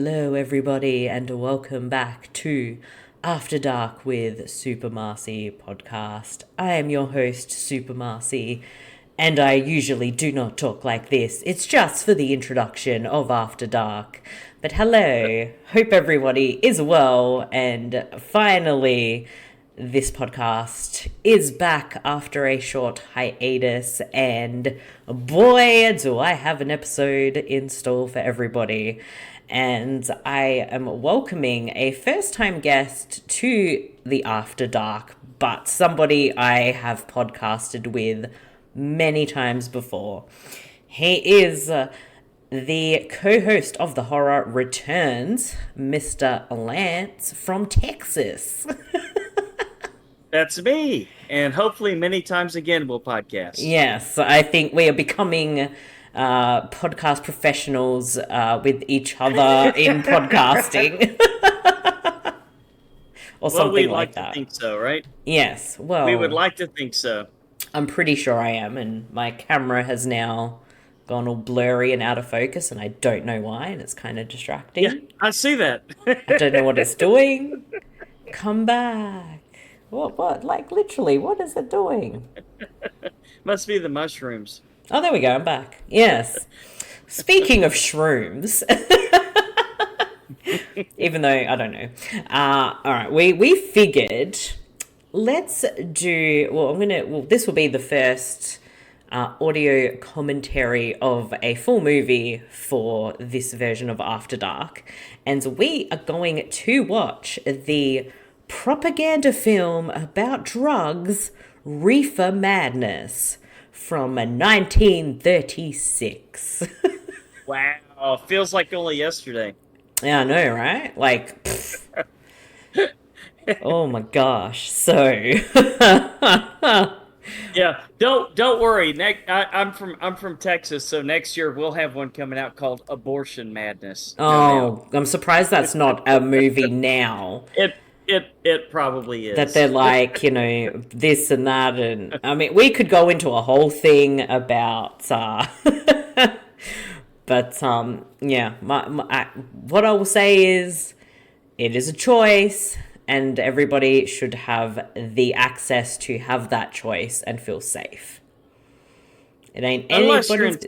Hello, everybody, and welcome back to After Dark with Super Marcey podcast. I am your host, Super Marcey, and I usually do not talk like this. It's just for the introduction of After Dark. But hello, hope everybody is well, and finally, this podcast is back after a short hiatus, and boy, do I have an episode in store for everybody. And I am welcoming a first-time guest to the After Dark, but somebody I have podcasted with many times before. He is the co-host of The Horror Returns, Mr. Lance from Texas. That's me, and hopefully many times again we'll podcast. Yes, I think we are becoming podcast professionals with each other in podcasting. Or something we'd like to that. Think so, right? Yes, well, we would like to think so. I'm pretty sure I am, and my camera has now gone all blurry and out of focus, and I don't know why, and it's kind of distracting. Yeah, I see that. I don't know what it's doing. Come back. What? Like, literally, what is it doing? Must be the mushrooms. Oh, there we go. I'm back. Yes. Speaking of shrooms, even though I don't know. All right, we figured let's do. Well, this will be the first audio commentary of a full movie for this version of After Dark, and we are going to watch the propaganda film about drugs, Reefer Madness, from 1936. Wow, feels like only yesterday. Yeah, I know, right? Like, oh my gosh. So, yeah, don't worry. I'm from Texas, so next year we'll have one coming out called Abortion Madness. Oh, I'm surprised that's not a movie now. It probably is. That they're like, this and that, and I mean, we could go into a whole thing about, but yeah, what I will say is, it is a choice, and everybody should have the access to have that choice and feel safe. It ain't anybody's business.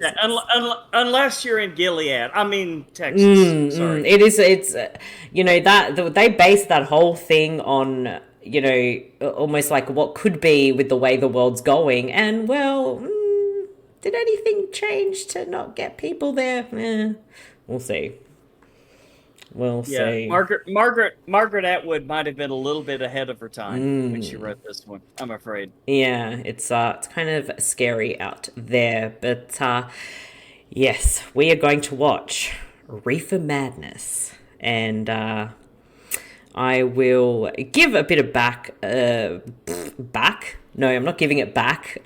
Unless you're in Gilead. I mean, Texas. Sorry. It is. It's that they base that whole thing on almost like what could be with the way the world's going. And well, did anything change to not get people there? We'll see. We'll see. Margaret Atwood might have been a little bit ahead of her time when she wrote this one, I'm afraid. Yeah, it's kind of scary out there, but yes, we are going to watch Reefer Madness, and I will give a bit of back. No, I'm not giving it back.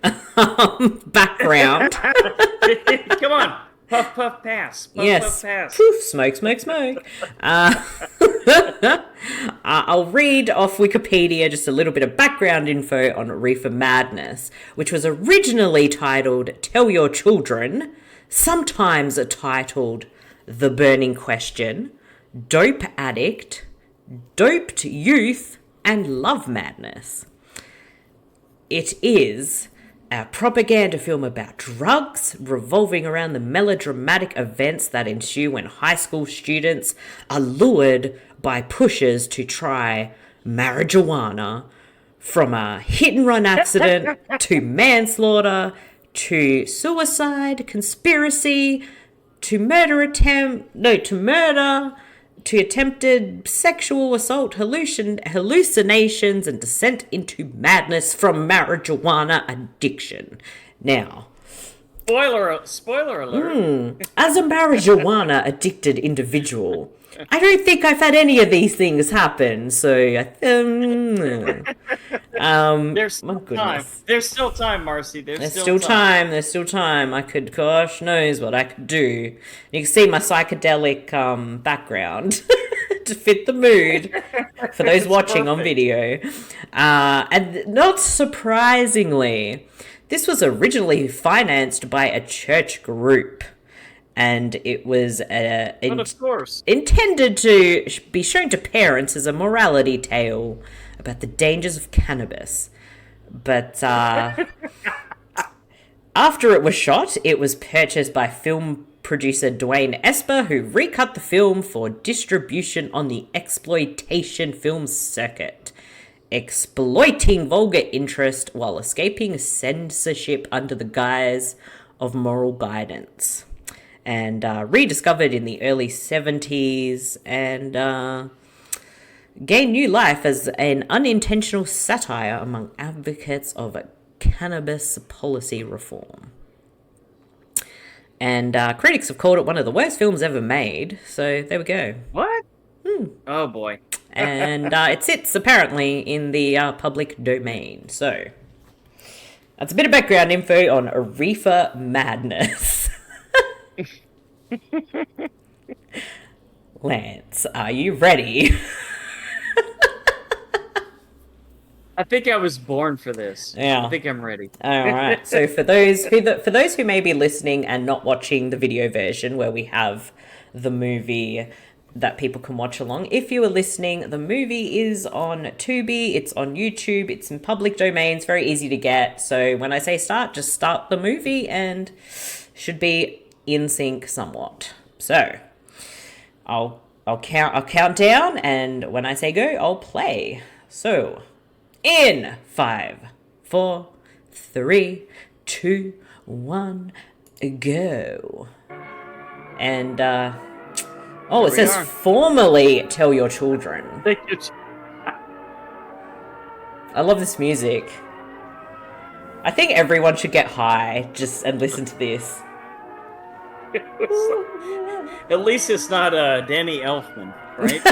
Background. Come on. Puff, puff, pass. Puff, yes. Puff, pass. Poof, smoke, smoke, smoke. I'll read off Wikipedia just a little bit of background info on Reefer Madness, which was originally titled Tell Your Children, sometimes titled The Burning Question, Dope Addict, Doped Youth, and Love Madness. It is a propaganda film about drugs revolving around the melodramatic events that ensue when high school students are lured by pushers to try marijuana, from a hit-and-run accident to manslaughter to suicide, conspiracy, to murder, to attempted sexual assault, hallucinations, and descent into madness from marijuana addiction. Now, spoiler alert. As a marijuana addicted individual, I don't think I've had any of these things happen. So, there's my goodness. Time. There's still time, Marcy. There's still time. There's still time. I could, gosh knows what I could do. You can see my psychedelic background to fit the mood for those watching on video. And not surprisingly, this was originally financed by a church group. and it was But of course. intended to be shown to parents as a morality tale about the dangers of cannabis. But after it was shot, it was purchased by film producer Dwayne Esper, who recut the film for distribution on the exploitation film circuit, exploiting vulgar interest while escaping censorship under the guise of moral guidance. And rediscovered in the early 70s and gained new life as an unintentional satire among advocates of cannabis policy reform. And critics have called it one of the worst films ever made, so there we go. What? Oh, boy. And it sits, apparently, in the public domain. So, that's a bit of background info on Reefer Madness. Lance, are you ready? I think I was born for this. Yeah. I think I'm ready. All right. So for those who may be listening and not watching the video version where we have the movie that people can watch along, if you are listening, the movie is on Tubi, it's on YouTube, it's in public domain, it's very easy to get. So when I say start, just start the movie and should be in sync somewhat. So I'll count down, and when I say go, I'll play. So in 5, 4, 3, 2, 1, go. And it says formally tell your children. I love this music. I think everyone should get high and listen to this. At least it's not Danny Elfman, right?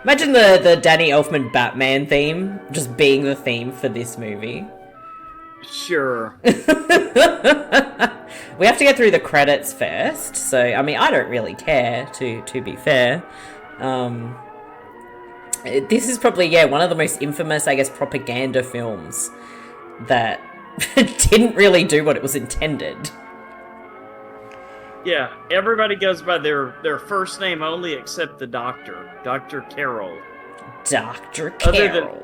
Imagine the Danny Elfman Batman theme just being the theme for this movie. Sure. We have to get through the credits first, so I mean I don't really care to be fair. This is probably one of the most infamous, I guess, propaganda films that didn't really do what it was intended. Yeah, everybody goes by their first name only except the doctor, Dr. Carroll. Dr. Carroll.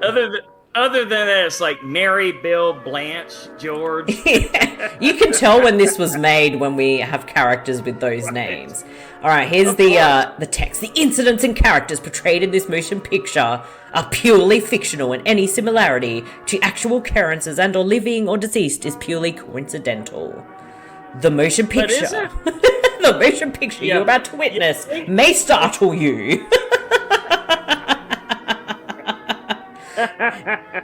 Other than that, it's like Mary, Bill, Blanche, George. You can tell when this was made when we have characters with those names. All right, here's the text. The incidents and characters portrayed in this motion picture are purely fictional, and any similarity to actual occurrences and or living or deceased is purely coincidental. The motion picture, the motion picture you're about to witness may startle you.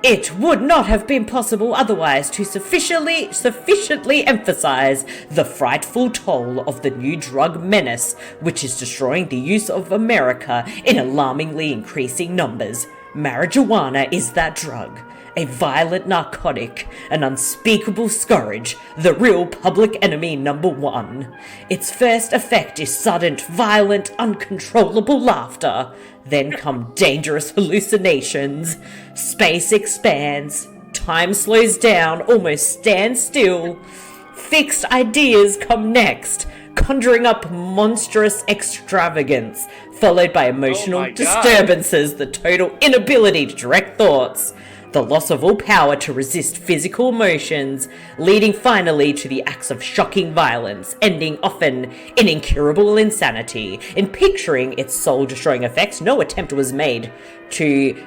It would not have been possible otherwise to sufficiently emphasize the frightful toll of the new drug menace, which is destroying the use of America in alarmingly increasing numbers. Marijuana is that drug. A violent narcotic, an unspeakable scourge, the real public enemy number one. Its first effect is sudden, violent, uncontrollable laughter. Then come dangerous hallucinations. Space expands. Time slows down, almost stands still. Fixed ideas come next, conjuring up monstrous extravagance, followed by emotional disturbances, the total inability to direct thoughts, the loss of all power to resist physical emotions, leading finally to the acts of shocking violence, ending often in incurable insanity. In picturing its soul-destroying effects, no attempt was made to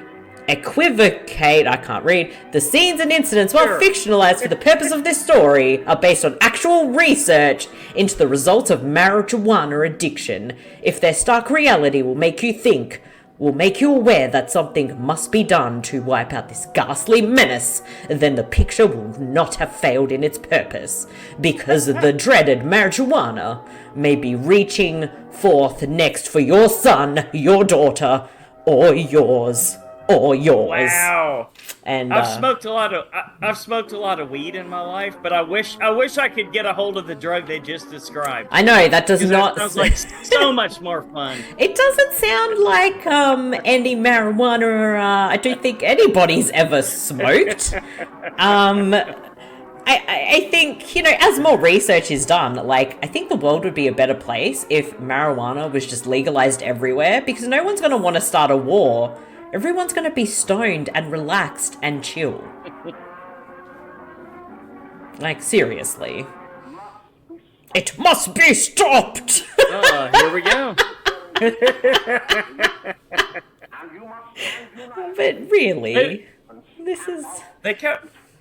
equivocate, the scenes and incidents, while fictionalized for the purpose of this story, are based on actual research into the results of marijuana addiction. If their stark reality will make you aware that something must be done to wipe out this ghastly menace, then the picture will not have failed in its purpose, because the dreaded marijuana may be reaching forth next for your son, your daughter, or yours. Wow. And I've smoked a lot of weed in my life, but I wish I could get a hold of the drug they just described. I know that does not sounds like so much more fun. It doesn't sound like any marijuana I don't think anybody's ever smoked. I think, as more research is done, like, I think the world would be a better place if marijuana was just legalized everywhere, because no one's going to want to start a war. Everyone's going to be stoned and relaxed and chill. Like, seriously. It must be stopped! Here we go. But really, this is...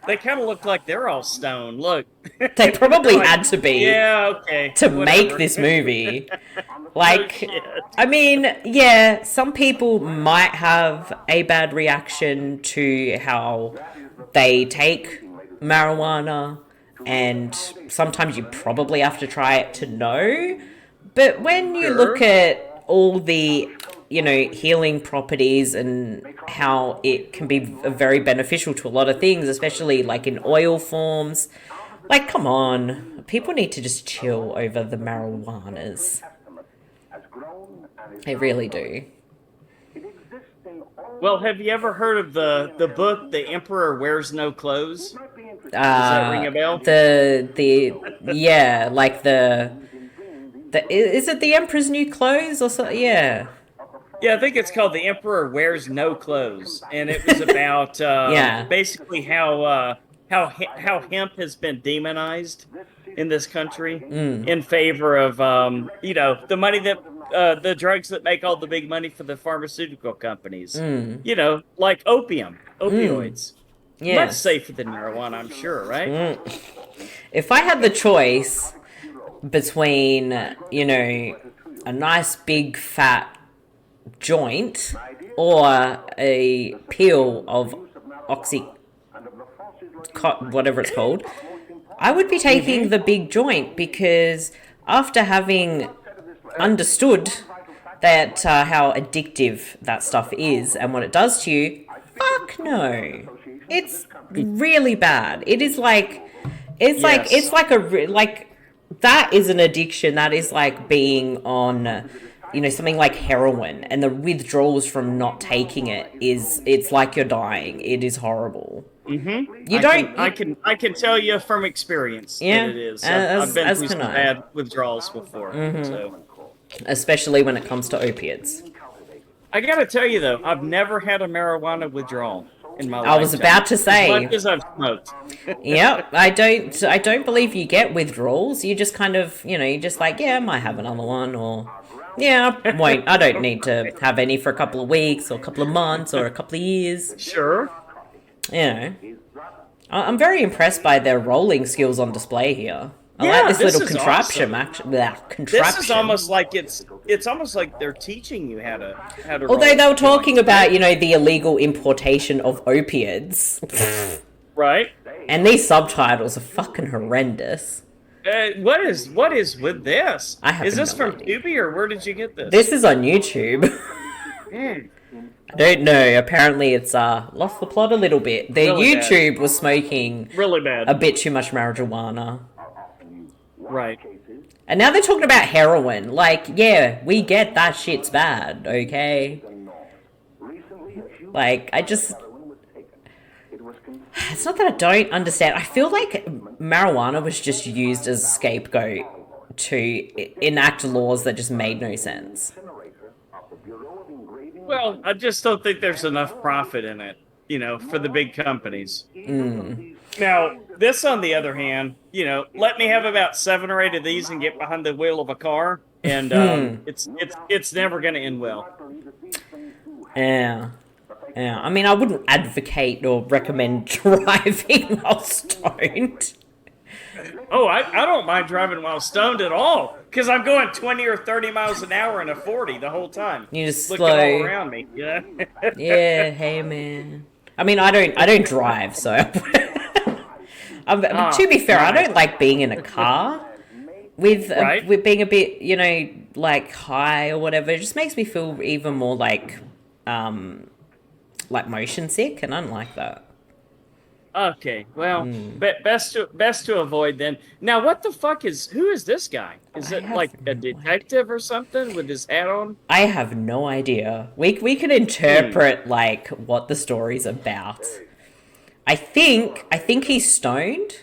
They kind of look like they're all stoned. Look. They probably Like, had to be. Yeah, okay. To whatever. make this movie. Like, shit. I mean, yeah, some people might have a bad reaction to how they take marijuana, and sometimes you probably have to try it to know. But when you look at all the, healing properties and how it can be very beneficial to a lot of things, especially like in oil forms, like, come on, people need to just chill over the marijuanas. They really do. Well, have you ever heard of the book "The Emperor Wears No Clothes"? Does that ring a bell? Yeah, like the is it The Emperor's New Clothes or something? Yeah. Yeah, I think it's called "The Emperor Wears No Clothes," and it was about basically how hemp has been demonized in this country in favor of the money that the drugs that make all the big money for the pharmaceutical companies. Like opioids. Yes. Much safer than marijuana, I'm sure, right? If I had the choice between, a nice big fat joint or a peel of whatever it's called, I would be taking the big joint, because after having understood that how addictive that stuff is and what it does to you, fuck no. It's really bad. It is like, that is an addiction. That is like being on, something like heroin, and the withdrawals from not taking it's like you're dying. It is horrible. I can tell you from experience that it is. I've been through some bad withdrawals before. So. Especially when it comes to opiates. I gotta tell you though, I've never had a marijuana withdrawal in my life. I was about to say. As much as I've smoked. Yep, I don't believe you get withdrawals. You just kind of, you're just like, yeah, I might have another one, or yeah, wait, I don't need to have any for a couple of weeks or a couple of months or a couple of years. Sure. I'm very impressed by their rolling skills on display here. I like this little contraption. Awesome. This is almost like it's almost like they're teaching you how to. Although they were talking about the illegal importation of opiates, right? And these subtitles are fucking horrendous. What is with this? Is this from idea. Tubi, or where did you get this? This is on YouTube. I don't know. Apparently, it's lost the plot a little bit. Their really YouTube was smoking really bad, a bit too much marijuana. Right. And now they're talking about heroin. Like, yeah, we get that shit's bad, okay? Like, it's not that I don't understand. I feel like marijuana was just used as a scapegoat to enact laws that just made no sense. Well, I just don't think there's enough profit in it, for the big companies. Now, this, on the other hand, let me have about 7 or 8 of these and get behind the wheel of a car, and it's never going to end well. Yeah. I mean, I wouldn't advocate or recommend driving while stoned. Oh, I don't mind driving while stoned at all, because I'm going 20 or 30 miles an hour in a 40 the whole time. You just looking slow all around me. Yeah. Yeah. Hey, man. I mean, I don't drive, so. To be fair, I don't like being in a car with being a bit, like high or whatever. It just makes me feel even more like motion sick, and I don't like that. Okay, well, best to avoid then. Now, what the fuck who is this guy? Is it like a detective or something with his hat on? I have no idea. We can interpret like what the story's about. I think he's stoned,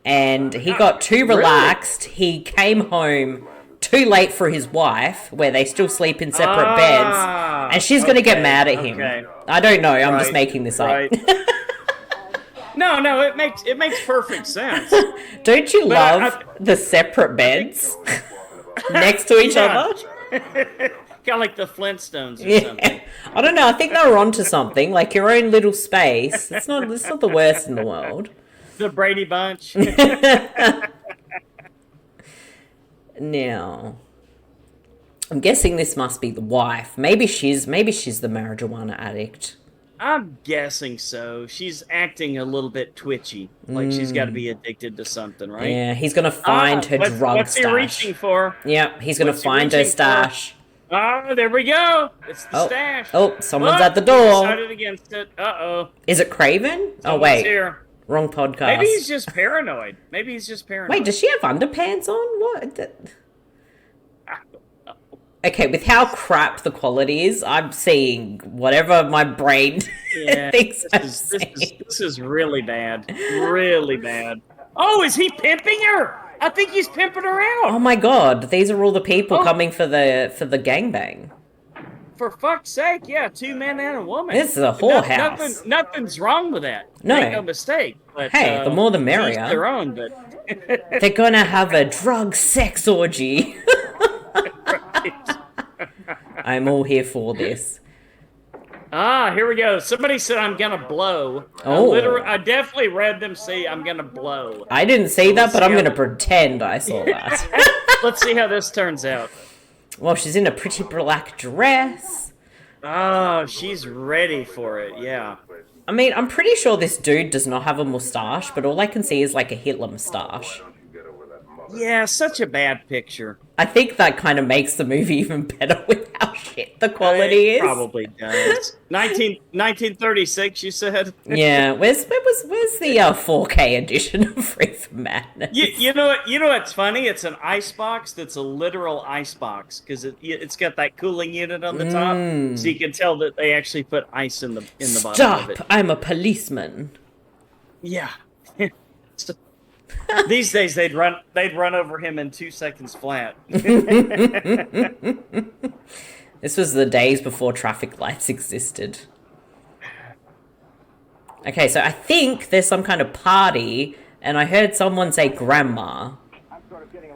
and he got too relaxed. Really? He came home too late for his wife, where they still sleep in separate beds, and she's going to get mad at him. I don't know. I'm just making this up. No, it makes perfect sense. Don't you love the separate beds next to each other? Kind of like the Flintstones or something. I don't know. I think they were onto something. Like your own little space. It's not the worst in the world. The Brady Bunch. Now, I'm guessing this must be the wife. Maybe she's the marijuana addict. I'm guessing so. She's acting a little bit twitchy, like she's got to be addicted to something, right? Yeah, he's gonna find her drug stash. What's he reaching for? Yep, he's gonna find her stash. Ah, there we go. It's the stash. Oh, someone's at the door. Decided against it. Is it Craven? Wait. Here. Wrong podcast. Maybe he's just paranoid. Wait, does she have underpants on? What? Okay, with how crap the quality is, I'm seeing whatever my brain thinks this is really bad. Really bad. Oh, is he pimping her? I think he's pimping her out. Oh my god, these are all the people coming for the gangbang. For fuck's sake, yeah, 2 men and a woman. This is a whorehouse. Nothing's wrong with that. No. Make no mistake. But, hey, the more the merrier. Their own, but they're gonna have a drug sex orgy. I'm all here for this. Here we go. Somebody said I'm gonna blow. Oh. I definitely read them say I'm gonna blow. I didn't see that, but I'm gonna pretend I saw that. Let's see how this turns out. Well, she's in a pretty black dress. Oh, she's ready for it, yeah. I mean, I'm pretty sure this dude does not have a mustache, but all I can see is like a Hitler mustache. Yeah, such a bad picture. I think that kind of makes the movie even better with how shit the quality is. Probably does. 1936, you said? Yeah, where's the 4K edition of Reefer Madness? You know what's funny? It's an icebox that's a literal icebox because it's got that cooling unit on the top, so you can tell that they actually put ice in the bottom of it. Stop! I'm a policeman. Yeah. These days they'd run over him in 2 seconds flat. This was the days before traffic lights existed. Okay, so I think there's some kind of party, and I heard someone say grandma.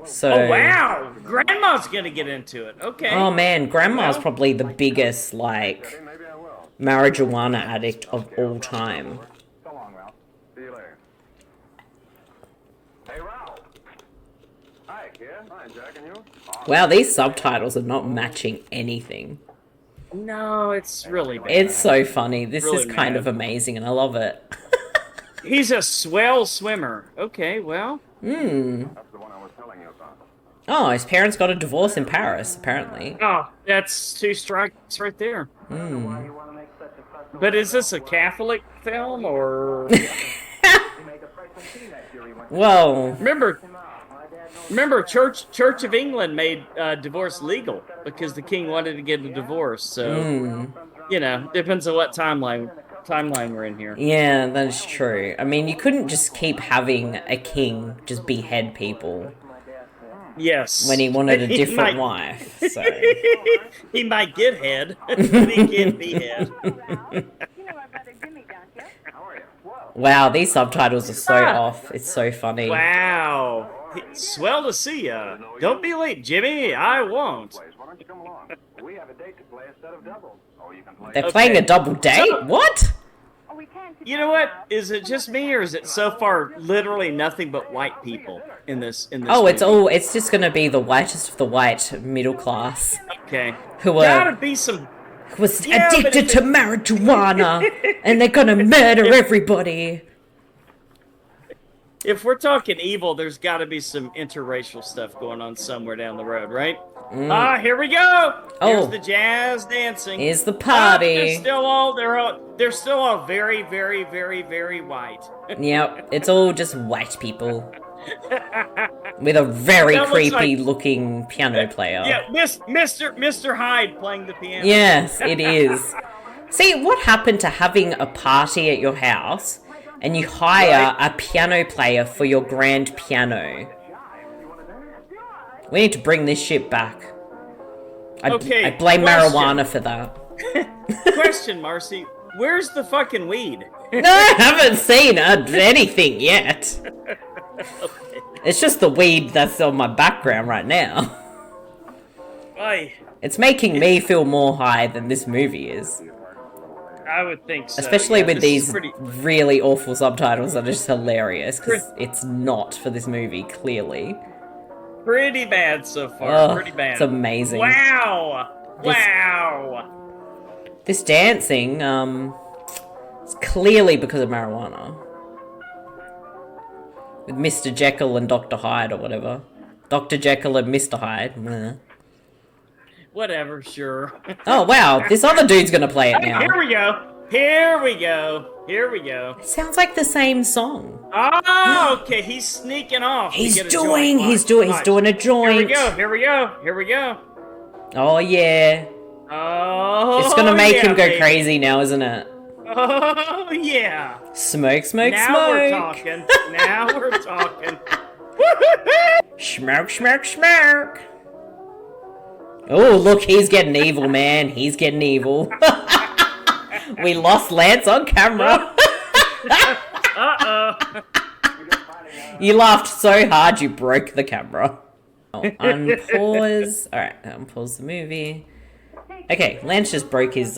So, oh wow, grandma's gonna get into it. Okay. Oh man, grandma's probably the biggest like marijuana addict of all time. Wow, these subtitles are not matching anything. No, it's really bad. It's so funny. This really is kind of amazing, and I love it. He's a swell swimmer. Okay, well. Oh, his parents got a divorce in Paris, apparently. Oh, that's 2 strikes right there. But is this a Catholic film, or... Well... Remember, Church of England made divorce legal because the king wanted to get a divorce. So, depends on what timeline we're in here. Yeah, that is true. I mean, you couldn't just keep having a king just behead people. Yes. When he wanted a different wife. So. He might get head, but he can't be head. Wow, these subtitles are so off. It's so funny. Wow. Swell to see ya. Don't be late, Jimmy. I won't. They're playing a double date? What? You know what? Is it just me, or is it so far literally nothing but white people in this? Oh, movie? It's just gonna be the whitest of the white middle class. Okay. Who gotta be some. Who was addicted to marijuana, and they're gonna murder everybody. If we're talking evil, there's got to be some interracial stuff going on somewhere down the road, right? Here we go. Here's the jazz dancing. Here's the party. They're still all very, very, very, very white. Yep, it's all just white people with a very creepy looking piano player. Yeah, Mr. Hyde playing the piano. Yes, it is. See, what happened to having a party at your house? and you hire a piano player for your grand piano. We need to bring this shit back. I blame marijuana for that. Question, Marcey. Where's the fucking weed? No, I haven't seen anything yet. Okay. It's just the weed that's on my background right now. It's making me feel more high than this movie is. I would think so. Especially with these really awful subtitles that are just hilarious, because it's not for this movie, clearly. Pretty bad so far. Pretty bad. It's amazing. Wow! Wow! This dancing, it's clearly because of marijuana. With Mr. Jekyll and Dr. Hyde or whatever. Dr. Jekyll and Mr. Hyde. Meh. Whatever, sure. Oh, wow. This other dude's gonna play it now. Here we go. Here we go. Here we go. It sounds like the same song. Oh, okay. He's sneaking off. He's doing a joint. Here we go. Oh, yeah. Oh, it's gonna make him go crazy now, isn't it? Oh, yeah. Smoke. Now we're talking. Smoke. Oh, look, he's getting evil, man. He's getting evil. We lost Lance on camera. Uh-oh. You laughed so hard you broke the camera. Unpause. Alright, unpause the movie. Okay, Lance just broke his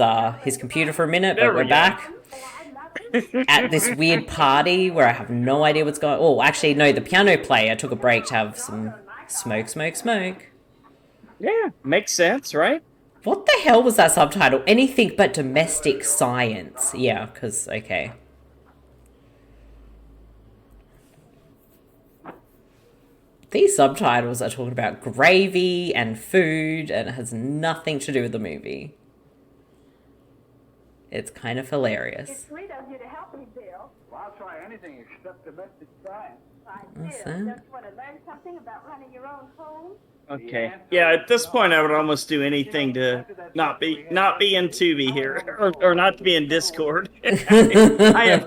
computer for a minute, but we're back. At this weird party where I have no idea what's going on. Oh, actually, no, the piano player took a break to have some smoke. Yeah, makes sense, right? What the hell was that subtitle? Anything but domestic science. Yeah, because, okay. These subtitles are talking about gravy and food, and it has nothing to do with the movie. It's kind of hilarious. It's sweet of you to help me, Bill. Well, I'll try anything except domestic science. What's Bill, that? just want to learn something about running your own home? Okay. Yeah, at this point I would almost do anything to not be in Tubi here, or not to be in Discord. I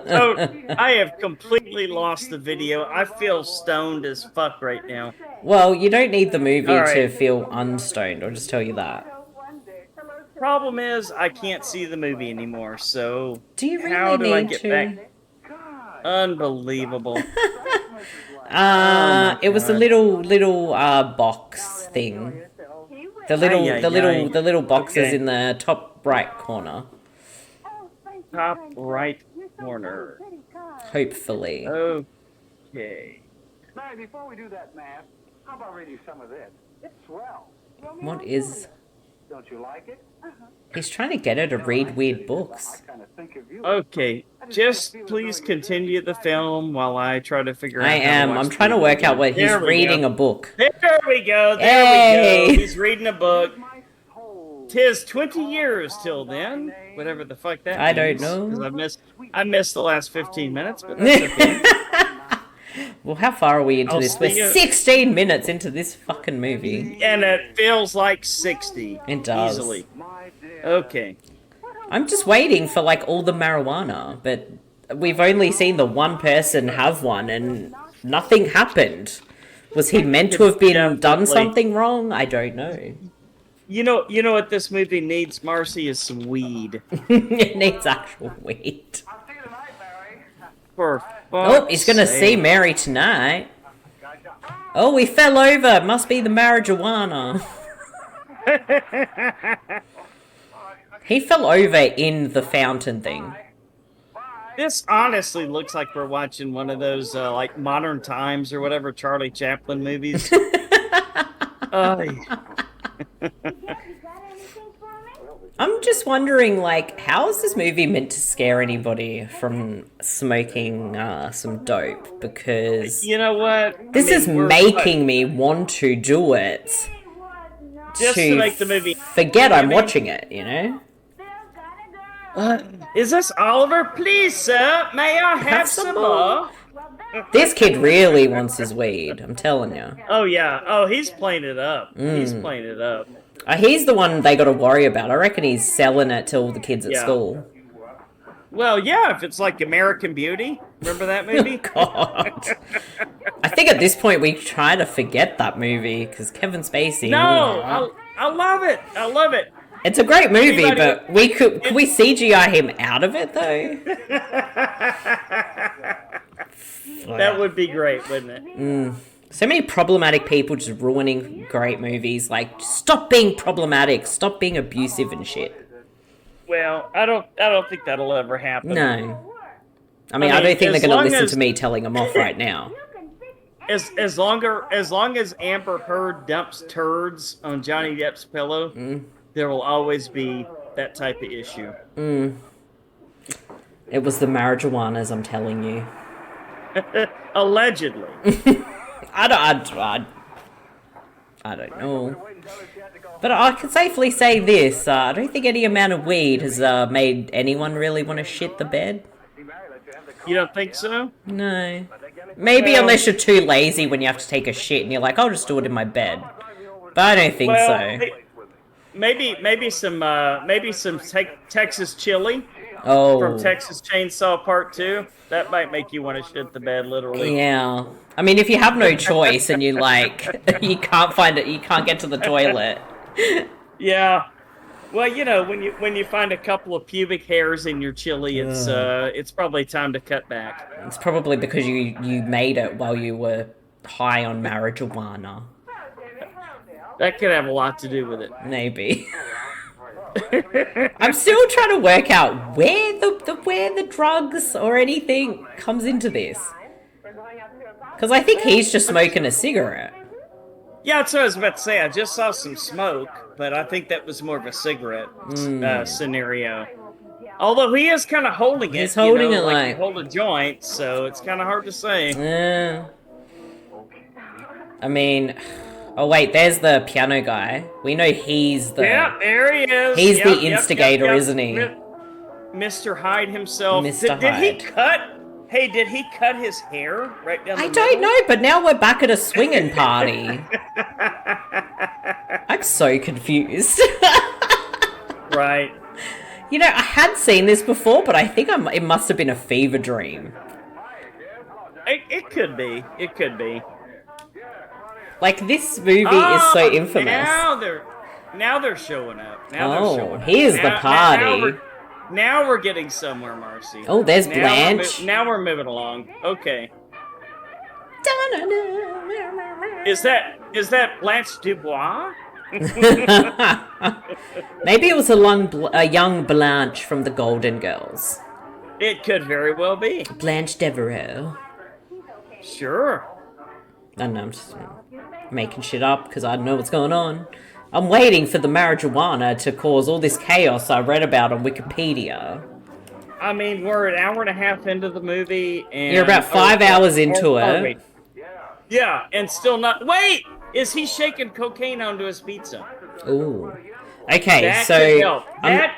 have completely lost the video. I feel stoned as fuck right now. Well, you don't need the movie to feel unstoned, I'll just tell you that. Problem is, I can't see the movie anymore, so do you really how do I need get to? back? Unbelievable. It was the little box thing. The little boxes in the top right corner. Top right corner. Hopefully. Okay. Mary, before we do that math, how about reading some of this? It's swell. What is... Don't you like it? He's trying to get her to read weird books. Okay, just please continue the film while I try to figure out. I'm trying to work out what he's reading a book. There we go. There we go. He's reading a book. 'Tis 20 years till then. Whatever the fuck that I means. don't know. 'Cause I missed the last 15 minutes, but that's okay. Well, how far are we into this? We're 16 minutes into this fucking movie. And it feels like 60. It does. Easily. Okay. I'm just waiting for, like, all the marijuana, but we've only seen the one person have one, and nothing happened. Was he meant to have been done something wrong? I don't know. You know what this movie needs, Marcey, is some weed. It needs actual weed. I'll see you tonight, Mary. For Oh, he's gonna see Mary tonight. Oh, he fell over. Must be the marijuana. He fell over in the fountain thing. This honestly looks like we're watching one of those, like, Modern Times or whatever Charlie Chaplin movies. I'm just wondering, like, how is this movie meant to scare anybody from smoking some dope? Because... You know what? This is making me want to do it. Just to make the movie... Forget I'm watching it, you know? Is this Oliver? Please, sir, may I have some more? This kid really wants his weed, I'm telling you. Oh, yeah. Oh, he's playing it up. He's playing it up. He's the one they got to worry about. I reckon he's selling it to all the kids at school. Well, yeah, if it's like American Beauty. Remember that movie? God. I think at this point we try to forget that movie because Kevin Spacey. No, I love it. I love it. It's a great movie, Anybody- but could we CGI him out of it though? That would be great, wouldn't it? So many problematic people just ruining great movies. Like, stop being problematic. Stop being abusive and shit. Well, I don't think that'll ever happen. No. I mean, I don't think they're going to listen to me telling them off right now. As long as Amber Heard dumps turds on Johnny Depp's pillow, there will always be that type of issue. It was the marijuanas, I'm telling you. Allegedly. I don't know. But I can safely say this. I don't think any amount of weed has made anyone really want to shit the bed. You don't think so? No. Maybe unless you're too lazy when you have to take a shit and you're like, I'll just do it in my bed. But I don't think so. Maybe some Texas chili Oh. from Texas Chainsaw Part 2. That might make you want to shit the bed, literally. Yeah. I mean, if you have no choice and you you can't find it, you can't get to the toilet. Yeah. Well, you know, when you find a couple of pubic hairs in your chili, it's probably time to cut back. It's probably because you made it while you were high on marijuana. That could have a lot to do with it. Maybe. I'm still trying to work out where the drugs or anything comes into this. Because I think he's just smoking a cigarette. Yeah, that's what I was about to say. I just saw some smoke, but I think that was more of a cigarette scenario. Although he is kind of holding it. He's holding it like you hold a joint, so it's kind of hard to say. I mean, oh wait, there's the piano guy. We know he's the... Yeah, there he is. He's the instigator, isn't he? Mr. Hyde himself. Mr. Did he Hyde. cut? Hey, did he cut his hair right down the I don't middle? know, but now we're back at a swinging party. I'm so confused. Right. You know, I had seen this before, but I think it must have been a fever dream. It could be. It could be. Like, this movie is so infamous. Now they're showing up. Here's the party. Now we're getting somewhere, Marcy. Oh, there's Blanche. Now we're moving along. Okay. Is that Blanche Dubois? Maybe it was a young Blanche from the Golden Girls. It could very well be. Blanche Devereaux. Sure. I don't know, I'm just making shit up because I don't know what's going on. I'm waiting for the marijuana to cause all this chaos I read about on Wikipedia. I mean, we're an hour and a half into the movie, and You're about 5 hours into it. Yeah, and still not. Wait, is he shaking cocaine onto his pizza? Ooh. Okay, That so could help.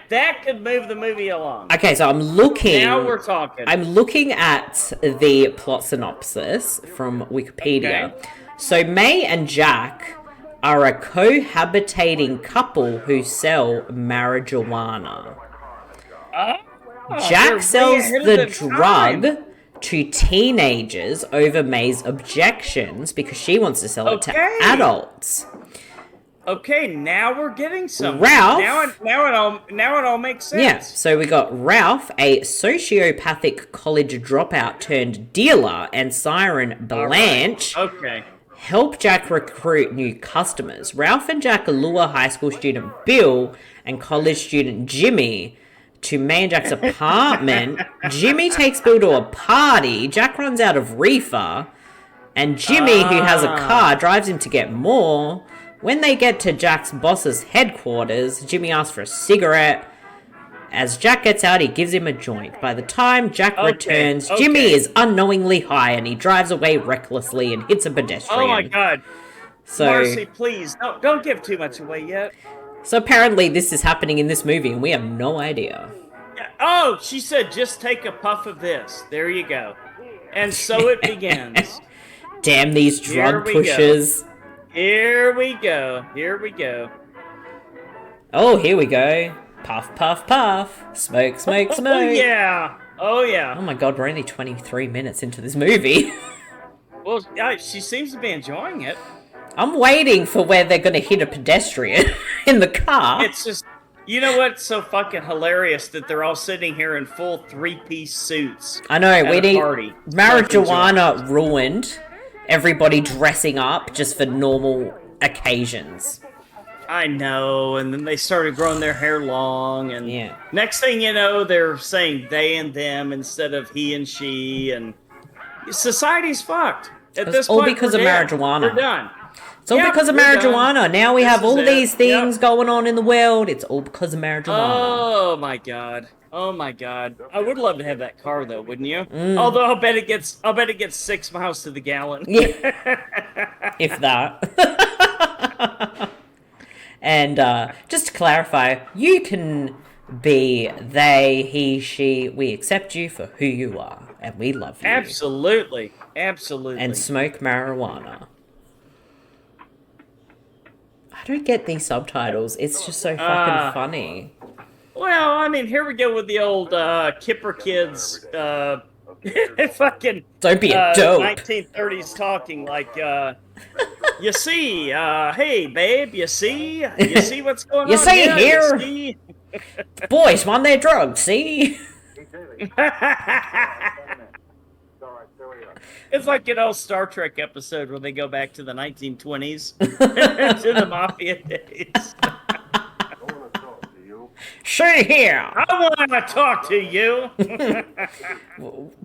That could move the movie along. okay, so I'm looking. Now we're talking. I'm looking at the plot synopsis from Wikipedia. Okay. So May and Jack are a cohabitating couple who sell marijuana. Jack they're sells way ahead the of their time. drug to teenagers over May's objections because she wants to sell it to Okay. adults. Okay, now we're getting somewhere. Ralph. Now it all makes sense. Yeah, so we got Ralph, a sociopathic college dropout turned dealer, and siren Blanche Okay. help Jack recruit new customers. Ralph and Jack lure high school student Bill and college student Jimmy to May and Jack's apartment. Jimmy takes Bill to a party. Jack runs out of reefer, and Jimmy, who has a car, drives him to get more. When they get to Jack's boss's headquarters, Jimmy asks for a cigarette. As Jack gets out, he gives him a joint. By the time Jack returns, Jimmy is unknowingly high and he drives away recklessly and hits a pedestrian. Oh my god. So, Marcy, please, don't give too much away yet. so apparently this is happening in this movie and we have no idea. Oh, she said just take a puff of this. There you go. And so it begins. Damn these drug pushers. Here we go. Here we go. Oh, here we go. Puff, puff, puff. Smoke, smoke, smoke. Oh, yeah. Oh, yeah. Oh, my God. We're only 23 minutes into this movie. Well, she seems to be enjoying it. I'm waiting for where they're going to hit a pedestrian in the car. It's just, you know what's so fucking hilarious that they're all sitting here in full three-piece suits. I know, we need party. marijuana ruined everybody dressing up just for normal occasions. I know, and then they started growing their hair long, and Yeah. next thing you know, they're saying they and them instead of he and she, and society's fucked. At It's this all point, because we're of dead. marijuana. We're done. It's all Yep, because of we're marijuana. done. Now we This have all is it. these things Yep. going on in the world. It's all because of marijuana. Oh my god. Oh my god. I would love to have that car though, wouldn't you? Although I'll bet it gets 6 miles to the gallon. Yeah. If that. And just to clarify, you can be they, he, she. We accept you for who you are, and we love you. Absolutely. Absolutely. And smoke marijuana. I don't get these subtitles. It's just so fucking funny. Well, I mean, here we go with the old Kipper kids fucking Don't be a dope. 1930s talking like you see, hey babe, you see what's going You on see here? You see? Boys want their drugs, see? It's like an old Star Trek episode where they go back to the 1920s to the mafia days. See here. I want to talk to you.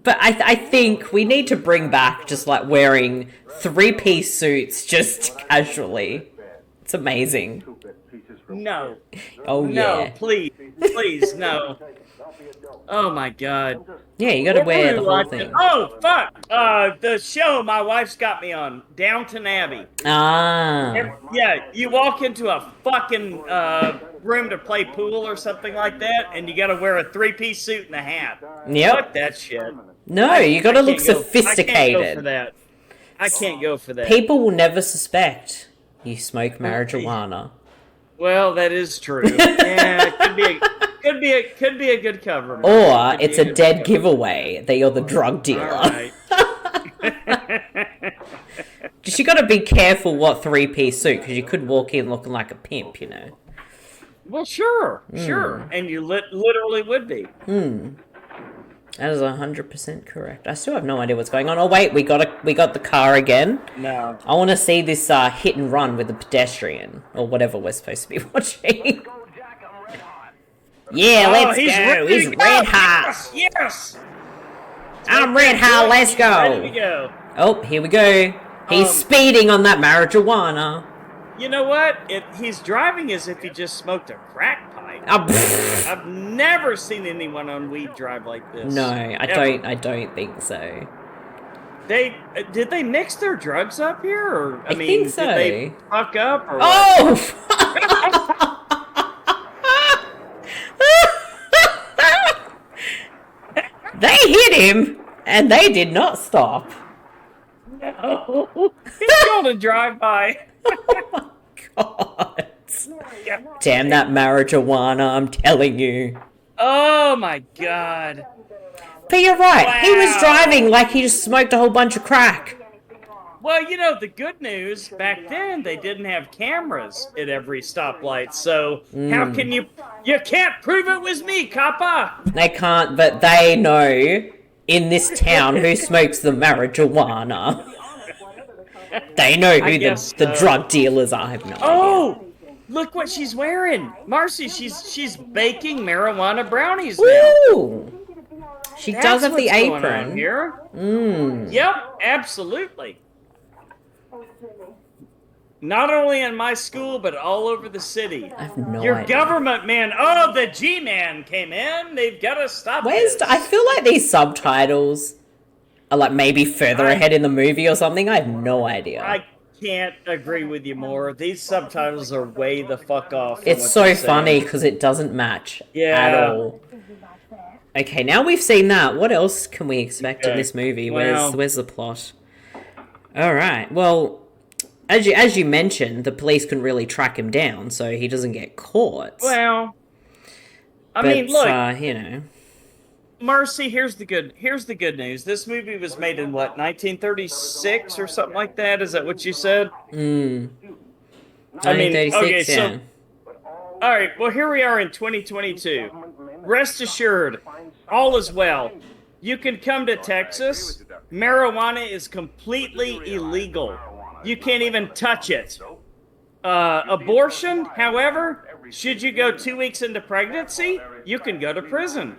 But I think we need to bring back just like wearing three-piece suits just casually. It's amazing. No. Oh, No, yeah. please, no. Oh my god. Yeah, you gotta What wear were the we whole watching? thing. Oh, fuck! The show my wife's got me on, Downton Abbey. Ah. Yeah, you walk into a fucking room to play pool or something like that, and you gotta wear a three-piece suit and a hat. Yep. Fuck that shit. No, you gotta look I can't go sophisticated. for that. I can't go for that. People will never suspect you smoke marijuana. Well, that is true. Yeah, it could be a good cover. Or Could it's be a dead giveaway that you're the drug dealer. Alright. Just you gotta be careful what three-piece suit, because you could walk in looking like a pimp, you know. Well, sure. And you literally would be. That is 100% correct. I still have no idea what's going on. Oh wait, we got the car again. No. I want to see this hit and run with the pedestrian or whatever we're supposed to be watching. Yeah, let's go. He's red hot. Yes. I'm red hot. Let's Ready to go. go. Oh, here we go. He's speeding on that marijuana. You know what? He's driving as if he just smoked a crack pipe. Oh, I've never seen anyone on weed drive like this. no, I don't think so. Did they mix their drugs up here, or I think so. Did they fuck up? Or what? Oh! They hit him, and they did not stop. No. He's going to drive by. God. Damn that marijuana, I'm telling you. Oh my god. But you're right, he was Wow. driving like he just smoked a whole bunch of crack. Well, you know, the good news, back then, they didn't have cameras at every stoplight, so how can you can't prove it was me, copper! They can't, but they know in this town who smokes the marijuana. They know who guess the so. drug dealers are. I have no idea. Oh! Look what she's wearing! Marcey, she's baking marijuana brownies now. Ooh! She That's does have the what's going on apron. here. Mm. Yep, absolutely. Not only in my school, but all over the city. I have no Your idea. government man, oh, the G-man came in. They've got to stop this. I feel like these subtitles are like maybe further ahead in the movie or something. I have no idea. I can't agree with you more. These subtitles are way the fuck off. from It's what so they're saying. funny because it doesn't match at Yeah. all. Okay, now we've seen that. What else can we expect in Okay. this movie? Well- Where's the plot? All right. Well, as you mentioned, the police couldn't really track him down, so he doesn't get caught. Well, I mean, look, Marcey, here's the good news. This movie was made in what, 1936 or something like that? Is that what you said? 1936, okay, so all right, well, here we are in 2022. Rest assured, all is well. You can come to Texas. Marijuana is completely illegal. You can't even touch it. Abortion, however, should you go 2 weeks into pregnancy, you can go to prison.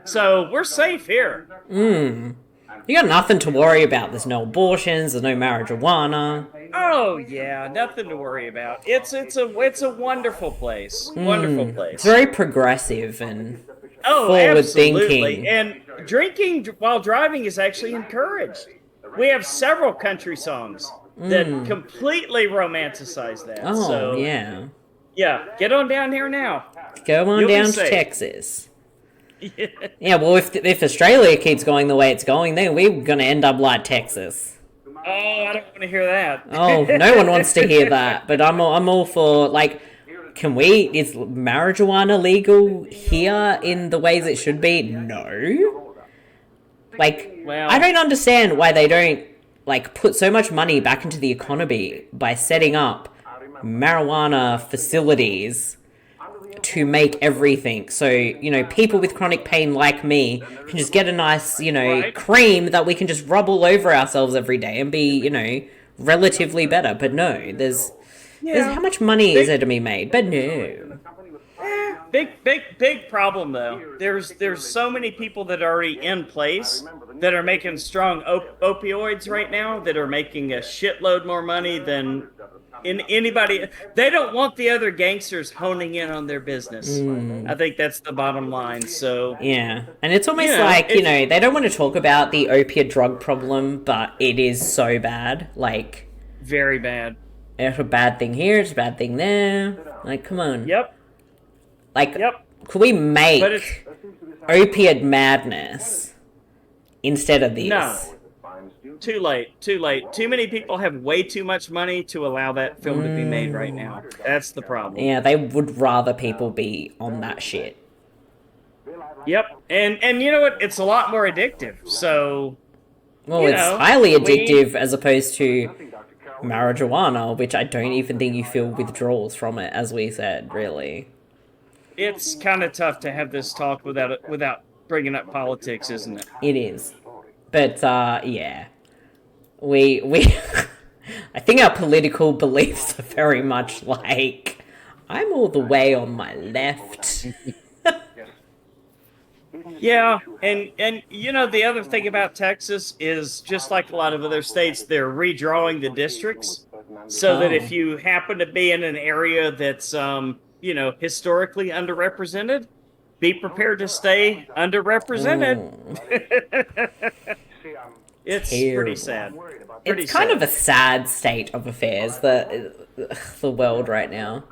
So we're safe here. You got nothing to worry about. There's no abortions. There's no marijuana. Oh yeah, nothing to worry about. It's a wonderful place. Wonderful place. It's very progressive and forward thinking. And drinking while driving is actually encouraged. We have several country songs that completely romanticize that. Oh, so, yeah. Yeah, get on down here now. Go on down to Texas. Yeah, well, if Australia keeps going the way it's going, then we're going to end up like Texas. Oh, I don't want to hear that. Oh, no one wants to hear that. But I'm all for, like, is marijuana legal here in the ways it should be? No. Like, well, I don't understand why they don't, like, put so much money back into the economy by setting up marijuana facilities to make everything. So, people with chronic pain like me can just get a nice, cream that we can just rub all over ourselves every day and be, relatively better. But no, there's how much money is there to be made? But no. Big problem though. There's so many people that are already in place that are making strong opioids right now that are making a shitload more money than anybody. They don't want the other gangsters honing in on their business. I think that's the bottom line. So yeah, and it's almost like they don't want to talk about the opiate drug problem, but it is so bad, like very bad. It's a bad thing here, it's a bad thing there. Like, come on. Yep. Like, could we make opiate madness instead of these? No. Too late. Too many people have way too much money to allow that film to be made right now. That's the problem. Yeah, they would rather people be on that shit. Yep. And you know what? It's a lot more addictive. So, well, it's highly addictive as opposed to marijuana, which I don't even think you feel withdrawals from it, as we said, really. It's kind of tough to have this talk without bringing up politics, isn't it? It is. But, yeah. We I think our political beliefs are very much like, I'm all the way on my left. Yeah, and the other thing about Texas is, just like a lot of other states, they're redrawing the districts so that if you happen to be in an area that's historically underrepresented, be prepared to stay underrepresented. It's pretty sad. It's kind of a sad state of affairs, the world right now.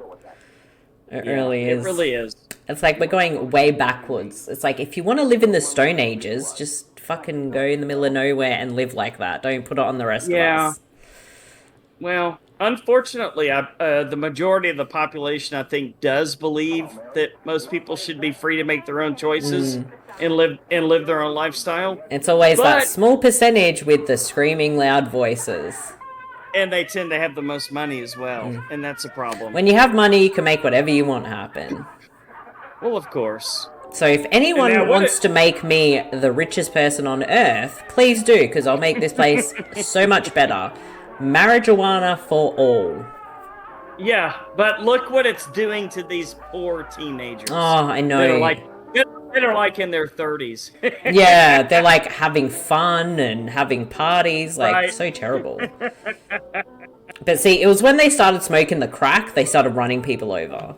It really is. It really is. It's like we're going way backwards. It's like, if you want to live in the Stone Ages, just fucking go in the middle of nowhere and live like that. Don't put it on the rest of us. Well, unfortunately, the majority of the population, I think, does believe that most people should be free to make their own choices and live their own lifestyle. It's always that small percentage with the screaming loud voices. And they tend to have the most money as well, and that's a problem. When you have money, you can make whatever you want happen. Well, of course. So if anyone wants to make me the richest person on Earth, please do, because I'll make this place so much better. Marijuana for all. Yeah, but look what it's doing to these poor teenagers. Oh, I know. They're like in their 30s. Yeah, they're like having fun and having parties, like so terrible. But see, it was when they started smoking the crack, they started running people over.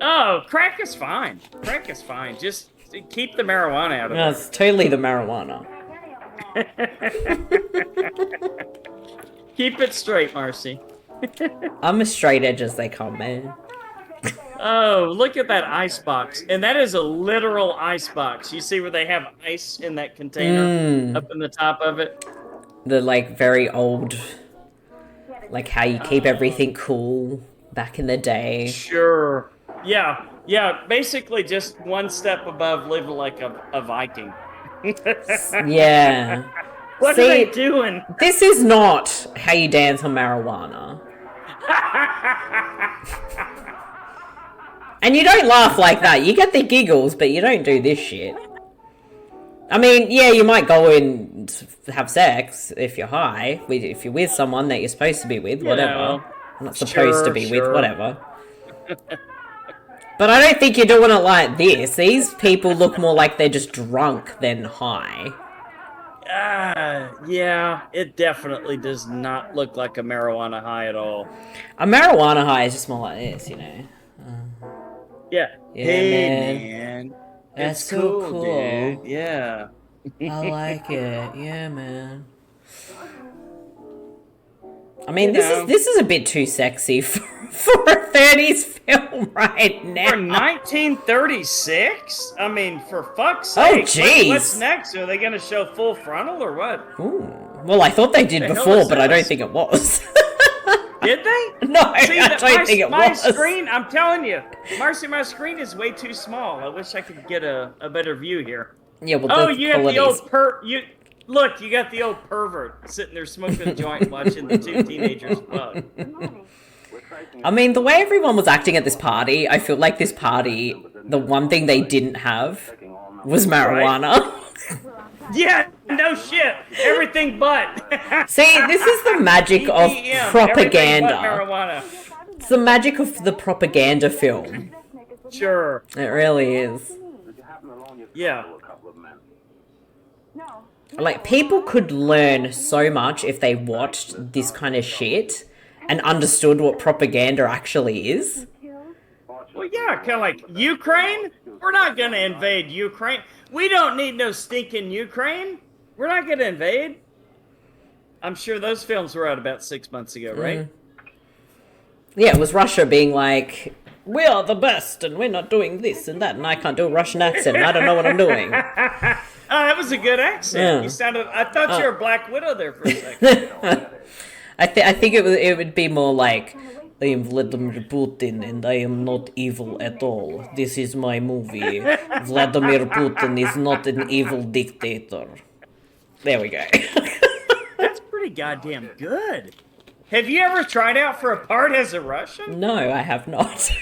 Oh, crack is fine. Crack is fine. Just keep the marijuana out of it. No, it's totally the marijuana. Keep it straight, Marcey. I'm as straight edge as they come, man. Oh, look at that ice box. And that is a literal ice box. You see where they have ice in that container up in the top of it? The, like, very old, like, how you keep everything cool back in the day. Sure. Yeah. Yeah, basically just one step above living like a Viking. Yeah. What are they doing? This is not how you dance on marijuana. And you don't laugh like that. You get the giggles, but you don't do this shit. I mean, yeah, you might go and have sex if you're high, if you're with someone that you're supposed to be with, whatever. I'm not supposed to be with, whatever. But I don't think you're doing it like this. These people look more like they're just drunk than high. Yeah, it definitely does not look like a marijuana high at all. A marijuana high is just more like this, you know. Yeah. Yeah, hey, man. That's it's so cool. Dude. Yeah. I like it. Yeah, man. I mean, this is a bit too sexy for a 30s film right now. For 1936? I mean, for fuck's sake. Oh, jeez. What's next? Are they going to show full frontal or what? Ooh. Well, I thought they did before, but I don't think it was. Did they? No, I don't think it was. My screen, I'm telling you, Marcy, my screen is way too small. I wish I could get a better view here. Yeah, well, you got the old Look, you got the old pervert sitting there smoking a joint watching the two teenagers fuck. I mean, the way everyone was acting at this party, I feel like this party, the one thing they didn't have was marijuana. Right? Yeah, no shit. Everything but. See, this is the magic of propaganda. Marijuana. It's the magic of the propaganda film. Sure. It really is. Yeah. Like, people could learn so much if they watched this kind of shit and understood what propaganda actually is. Well, yeah, kind of like Ukraine. We're not going to invade Ukraine. We don't need no stinking Ukraine. We're not going to invade. I'm sure those films were out about 6 months ago, right? Yeah, it was Russia being like, we are the best and we're not doing this and that and I can't do a Russian accent and I don't know what I'm doing. That was a good accent. Yeah. You sounded. I thought you were Black Widow there for a second. I think it would be more like, I am Vladimir Putin and I am not evil at all. This is my movie. Vladimir Putin is not an evil dictator. There we go. That's pretty goddamn good. Have you ever tried out for a part as a Russian? No, I have not.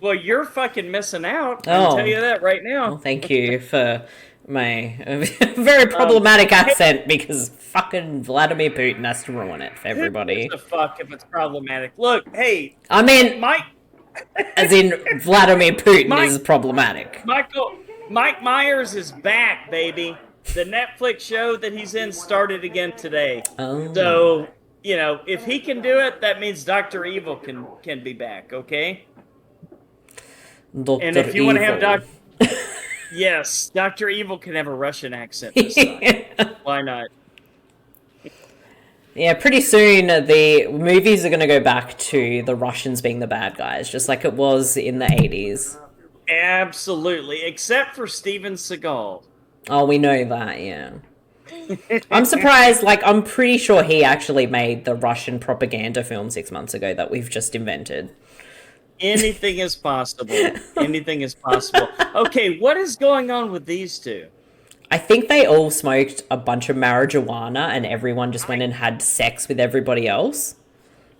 Well, you're fucking missing out. I'll tell you that right now. Well, thank you for my very problematic accent because fucking Vladimir Putin has to ruin it for everybody. Who gives a fuck if it's problematic? Look, hey. I mean, Mike. As in Vladimir Putin is problematic. Mike Myers is back, baby. The Netflix show that he's in started again today. Oh. So, you know, if he can do it, that means Dr. Evil can be back, okay? Dr. And if you want to have Evil. Yes, Dr. Evil can have a Russian accent this time. Why not? Yeah, pretty soon the movies are going to go back to the Russians being the bad guys, just like it was in the 80s. Absolutely, except for Steven Seagal. Oh, we know that, yeah. I'm surprised, like, I'm pretty sure he actually made the Russian propaganda film 6 months ago that we've just invented. Anything is possible. Anything is possible. Okay, what is going on with these two? I think they all smoked a bunch of marijuana and everyone just went and had sex with everybody else.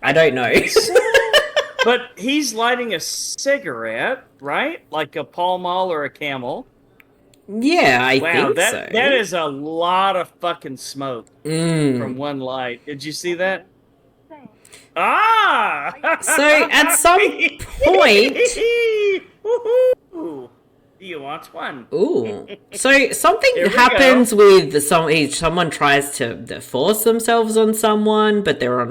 I don't know. But he's lighting a cigarette, right? Like a Pall Mall or a Camel. Yeah, I think so. That is a lot of fucking smoke from one light. Did you see that? Ah! So at some point... Woohoo! Do you want one? Ooh. So something happens with someone tries to force themselves on someone, but they're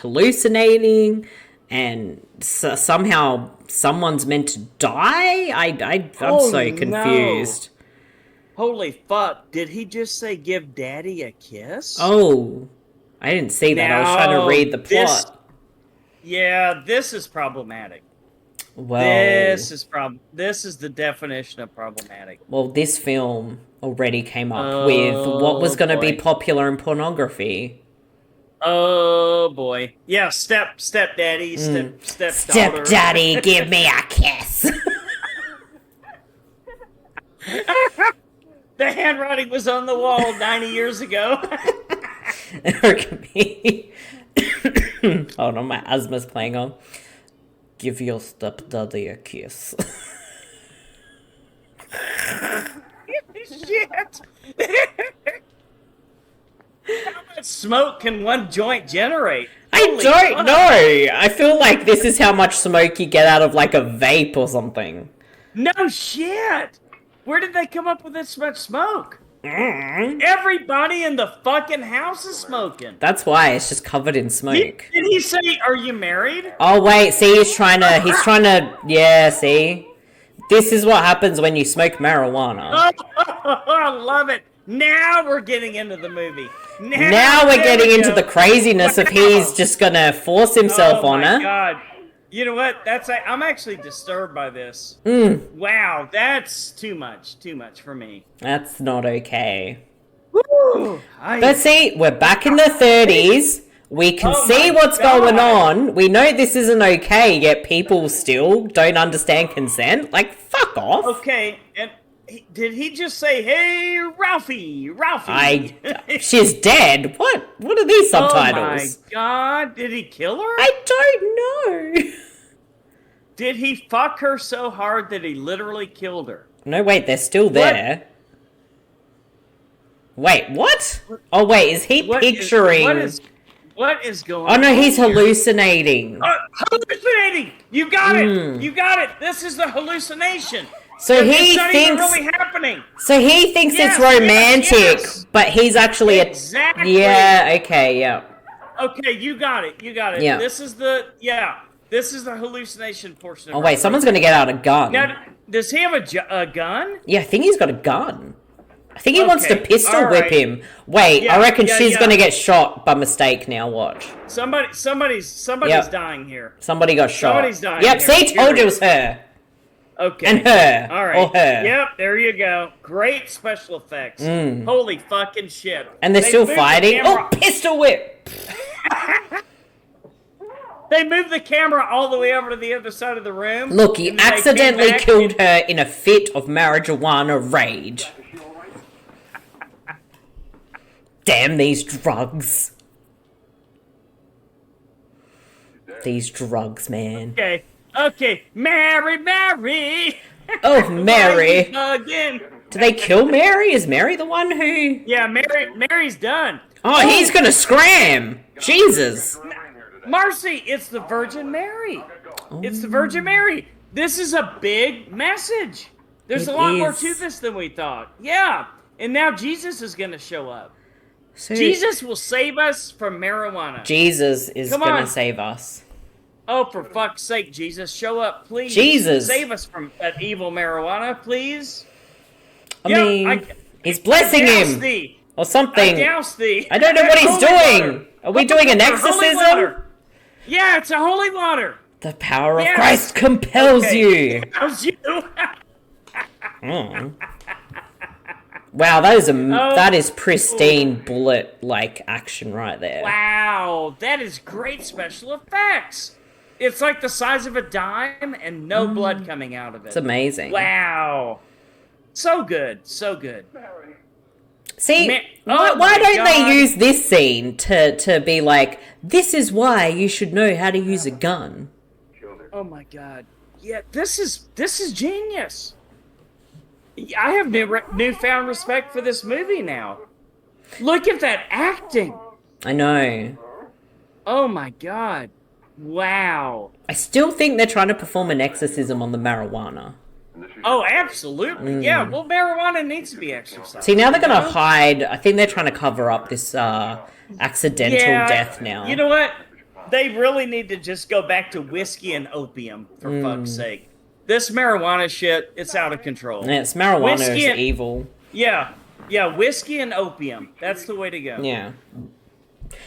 hallucinating, and somehow someone's meant to die? I'm so confused. No. Holy fuck. Did he just say give daddy a kiss? Oh. I didn't see that. I was trying to read the plot. This is problematic. Well, this is the definition of problematic. Well, this film already came up with what was going to be popular in pornography. Oh boy. Yeah, stepdaddy, stepdaughter. Stepdaddy, give me a kiss. The handwriting was on the wall 90 years ago. Or it could be... Hold on, my asthma's playing on. Give your stepdaddy a kiss. Shit. How much smoke can one joint generate? I don't know. I feel like this is how much smoke you get out of like a vape or something. No shit. Where did they come up with this much smoke? Everybody in the fucking house is smoking. That's why it's just covered in smoke. Did he say, "Are you married?" Oh wait, see, he's trying to. Yeah, see, this is what happens when you smoke marijuana. Oh, I love it. Now we're getting into the movie. Now we're getting into the craziness of he's just gonna force himself on her. Oh my god. You know what? I'm actually disturbed by this. Wow, that's too much for me. That's not okay. Woo! But see, we're back in the 30s. We can see what's going on. We know this isn't okay, yet people still don't understand consent. Like, fuck off. Okay, and did he just say, "Hey, Ralphie"? She's dead. What are these subtitles? Oh my god, did he kill her? I don't know. Did he fuck her so hard that he literally killed her? No, wait, they're still there. Wait, what? Oh, wait, is he picturing... What is going on? Oh, no, he's hallucinating. Hallucinating! You got it! You got it! This is the hallucination! So it's not even really happening! So he thinks it's romantic, but he's actually exactly. Yeah, okay, yeah. Okay, you got it. Yeah. This is the hallucination portion of Oh, wait, someone's gonna get out a gun. Now, does he have a gun? Yeah, I think he's got a gun. I think he wants to pistol whip him. Wait, Yeah, I reckon she's yeah. gonna get shot by mistake now, watch. Somebody's dying here. Somebody got shot. Somebody's dying Yep, here. see, told you it was her. Okay. And her. All right. Or her. Yep, there you go. Great special effects. Holy fucking shit. And they're still fighting. camera- Oh, pistol whip! They moved the camera all the way over to the other side of the room. Look, he and then they came accidentally back killed her in a fit of marijuana rage. Damn these drugs. These drugs, man. Okay. Mary! Oh, Mary. Again. Did they kill Mary? Is Mary the one who... Yeah, Mary's done. Oh, he's gonna scram! Jesus. Marcy, it's the Virgin Mary. It's the Virgin Mary. This is a big message. There's a lot more to this than we thought. Yeah. And now Jesus is going to show up. So Jesus will save us from marijuana. Jesus is gonna save us. Oh, for fuck's sake, Jesus, show up, please. Jesus. Save us from that evil marijuana, please. I mean, he's blessing him. Thee. Or something. I douse thee. I don't know what he's doing. Water. Are we doing an exorcism? Yeah, it's a holy water. The power of Christ compels you. Compels you. Wow, that is pristine bullet-like action right there. Wow, that is great special effects. It's like the size of a dime and no blood coming out of it. It's amazing. Wow. So good, so good. See, why don't they use this scene to be like, this is why you should know how to use a gun? Oh my god. Yeah, this is genius. I have newfound respect for this movie now. Look at that acting. I know. Oh my god. Wow. I still think they're trying to perform an exorcism on the marijuana. Oh, absolutely. Yeah, well, marijuana needs to be exercised. See, now they're going to hide. I think they're trying to cover up this accidental death now. You know what? They really need to just go back to whiskey and opium, for fuck's sake. This marijuana shit, it's out of control. Yeah, it's marijuana is evil. Yeah, whiskey and opium. That's the way to go. Yeah.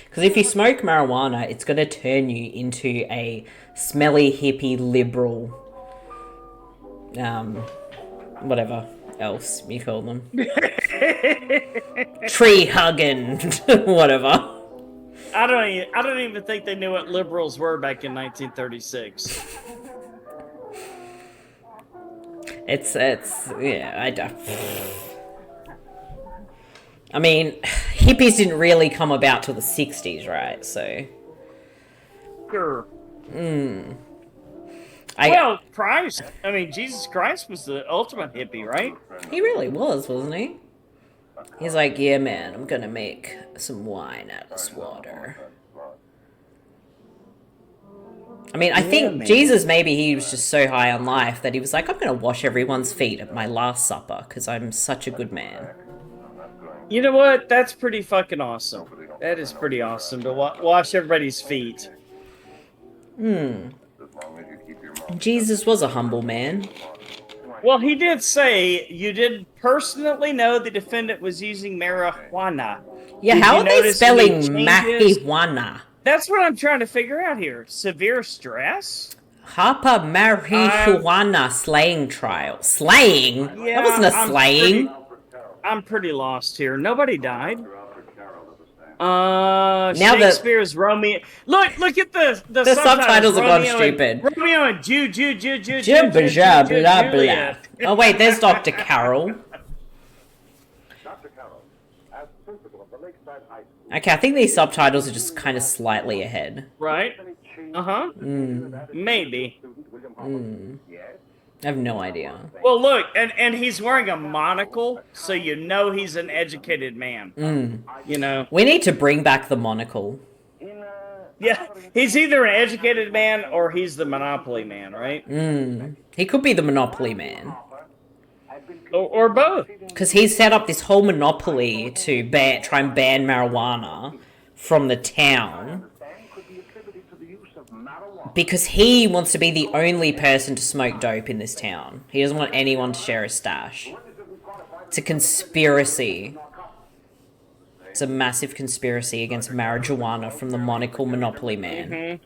Because if you smoke marijuana, it's going to turn you into a smelly, hippie, liberal... whatever else you call them. Tree hugging, whatever. I don't even think they knew what liberals were back in 1936. It's yeah, I don't. I mean, hippies didn't really come about till the 60s, right? So. Sure. Christ. I mean, Jesus Christ was the ultimate hippie, right? He really was, wasn't he? He's like, yeah, man, I'm gonna make some wine out of this water. I mean, I think Jesus, maybe he was just so high on life that he was like, I'm gonna wash everyone's feet at my last supper because I'm such a good man. You know what? That's pretty fucking awesome. That is pretty awesome to wash everybody's feet. Jesus was a humble man. Well, he did say you did personally know the defendant was using marijuana. Yeah, how are they spelling marijuana? That's what I'm trying to figure out here. Severe stress? Harper marijuana slaying trial. Slaying? Yeah, that wasn't a slaying. I'm pretty lost here. Nobody died. Shakespeare's Romeo. Look at the subtitles have gone stupid. Romeo and blah blah. Oh wait, there's Dr. Carroll. Okay, I think these subtitles are just kind of slightly ahead. Right? Maybe. I have no idea. Well, look, and he's wearing a monocle, so you know he's an educated man. You know, we need to bring back the monocle. Yeah, he's either an educated man or he's the Monopoly man, right? He could be the Monopoly man. Or both. Because he set up this whole monopoly to try and ban marijuana from the town. Because he wants to be the only person to smoke dope in this town. He doesn't want anyone to share a stash. It's a conspiracy. It's a massive conspiracy against marijuana from the monocle monopoly man.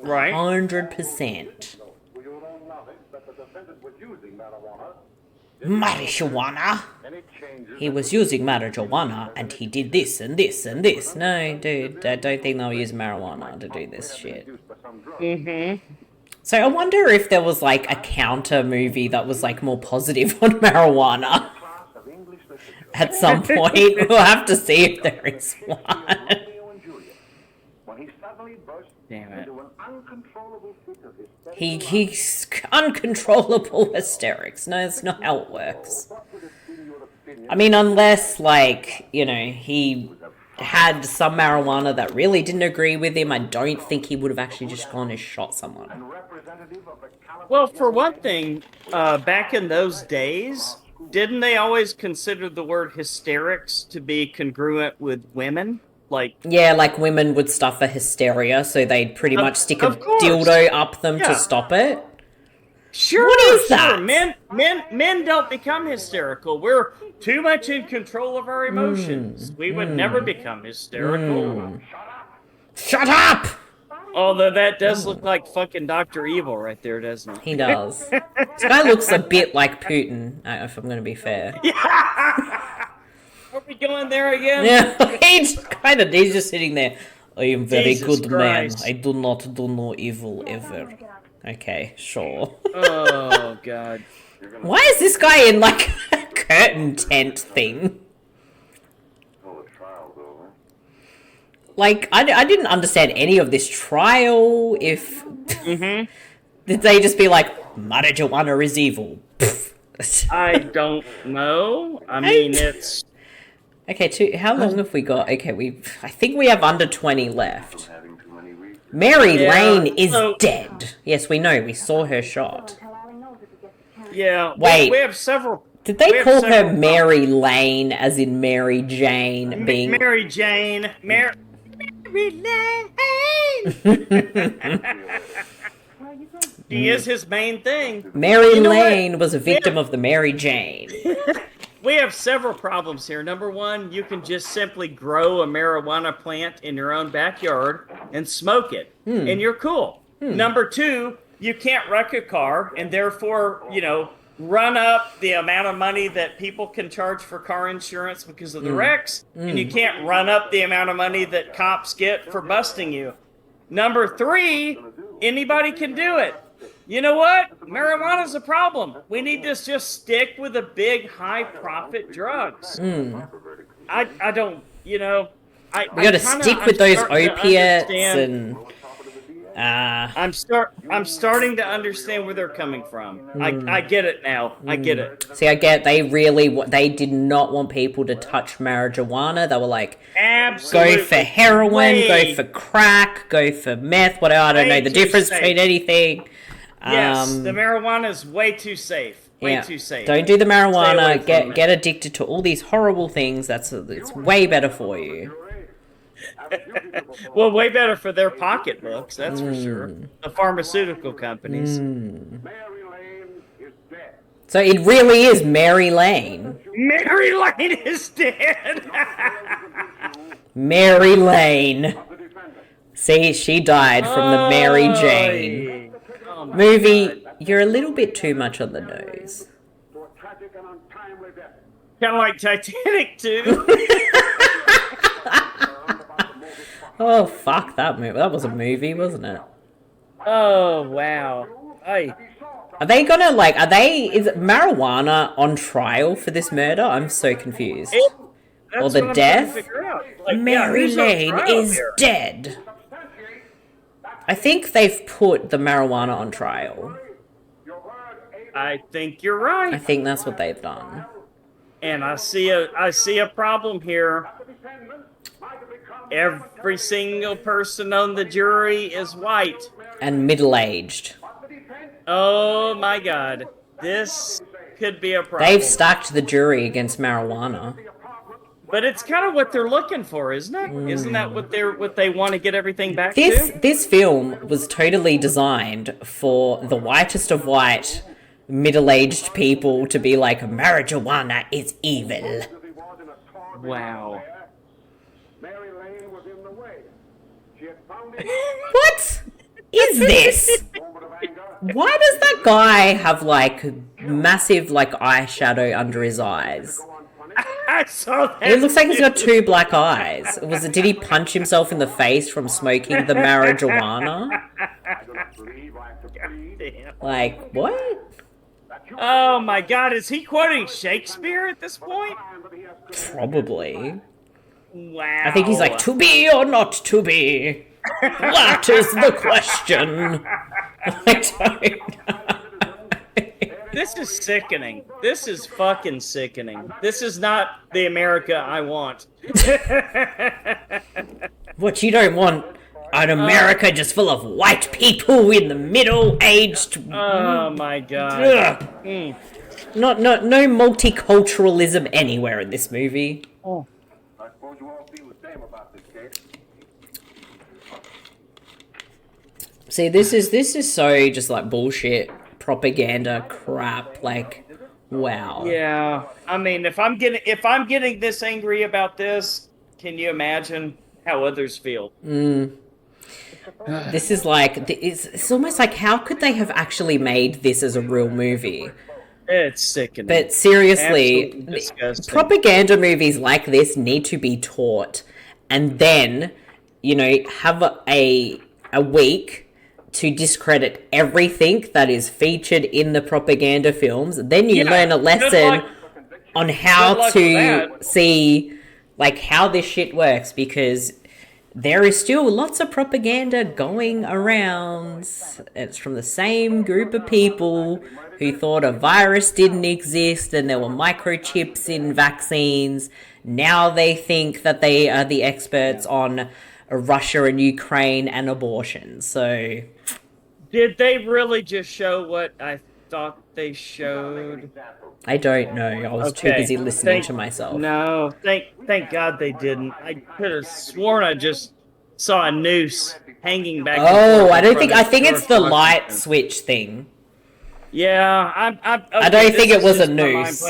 Right. 100%. Marijuana? He was using marijuana and he did this and this and this. No, dude, I don't think they'll use marijuana to do this shit. So I wonder if there was like a counter movie that was like more positive on marijuana. At some point, we'll have to see if there is one. Damn it. He's uncontrollable hysterics. No, that's not how it works. I mean, unless, like, you know, he had some marijuana that really didn't agree with him, I don't think he would have actually just gone and shot someone. Well, for one thing, back in those days, didn't they always consider the word hysterics to be congruent with women? Yeah, like women would suffer hysteria, so they'd pretty much stick a dildo up them to stop it. Sure. What is that? Men don't become hysterical. We're too much in control of our emotions. We would never become hysterical. Shut up! Although that does look like fucking Dr. Evil right there, doesn't it? He does. This guy looks a bit like Putin, if I'm going to be fair. Are we going there again? Yeah, he's just sitting there. I am very good Christ. man. I do not do no evil ever. Okay, sure. Oh, God. Why is this guy in, like, a curtain tent thing? Like, I didn't understand any of this trial. If... Did they just be like, marijuana is evil? I don't know. I mean, it's... Okay, how long have we got? Okay, I think we have under 20 left. Mary Lane is dead. Yes, we know. We saw her shot. Yeah. Wait. We have several... Did they call her Mary Lane as in Mary Jane being... Mary Jane. Mary Lane! She is his main thing. Mary Lane was a victim of the Mary Jane. We have several problems here. Number one, you can just simply grow a marijuana plant in your own backyard and smoke it, and you're cool. Number two, you can't wreck a car, and therefore, you know, run up the amount of money that people can charge for car insurance because of the wrecks, and you can't run up the amount of money that cops get for busting you. Number three, anybody can do it. You know what? Marijuana's a problem. We need to just stick with the big, high-profit drugs. I don't, you know, we got to stick with those opiates and. I'm starting to understand where they're coming from. I get it now. I get it. See, they did not want people to touch marijuana. They were like, absolutely, go for heroin, go for crack, go for meth. Whatever. I don't know the difference between anything. Yes, the marijuana is way too safe. Way too safe. Don't do the marijuana. Get addicted to all these horrible things. It's way better for you. Well, way better for their pocketbooks, that's for sure. The pharmaceutical companies. So it really is Mary Lane. Mary Lane is dead. Mary Lane. See, she died from the Mary Jane. Movie, you're a little bit too much on the nose. Kind of like Titanic, too. Oh, fuck that movie. That was a movie, wasn't it? Oh, wow. Hey. Are they gonna, is marijuana on trial for this murder? I'm so confused. Or the death? Mary Lane is dead. I think they've put the marijuana on trial. I think you're right. I think that's what they've done. And I see a problem here. Every single person on the jury is white. And middle-aged. Oh my god. This could be a problem. They've stacked the jury against marijuana. But it's kind of what they're looking for, isn't it? Isn't that what they want to get everything back to? This film was totally designed for the whitest of white, middle-aged people to be like, marijuana is evil. Wow. What is this? Why does that guy have massive eyeshadow under his eyes? I saw that. It looks like he's got two black eyes. Did he punch himself in the face from smoking the marijuana? What? Oh my god, is he quoting Shakespeare at this point? Probably. Wow. I think he's like, to be or not to be? That is the question. This is sickening. This is fucking sickening. This is not the America I want. What, you don't want an America just full of white people in the middle-aged... Oh my god. No multiculturalism anywhere in this movie. Oh. I suppose you all feel the same about this case. See, this is so just bullshit propaganda crap. Wow. Yeah, I mean, if I'm getting this angry about this, can you imagine how others feel? This is it's almost like, how could they have actually made this as a real movie? It's sickening. But seriously, propaganda movies like this need to be taught, and then, have a week to discredit everything that is featured in the propaganda films. Then you learn a lesson on how to see, how this shit works, because there is still lots of propaganda going around. It's from the same group of people who thought a virus didn't exist and there were microchips in vaccines. Now they think that they are the experts on Russia and Ukraine and abortion. So, did they really just show what I thought they showed? I don't know. I was too busy listening to myself. No, thank God they didn't. I could have sworn I just saw a noose hanging back. Oh, I think it's the light switch thing. Yeah, I don't think it was a noose.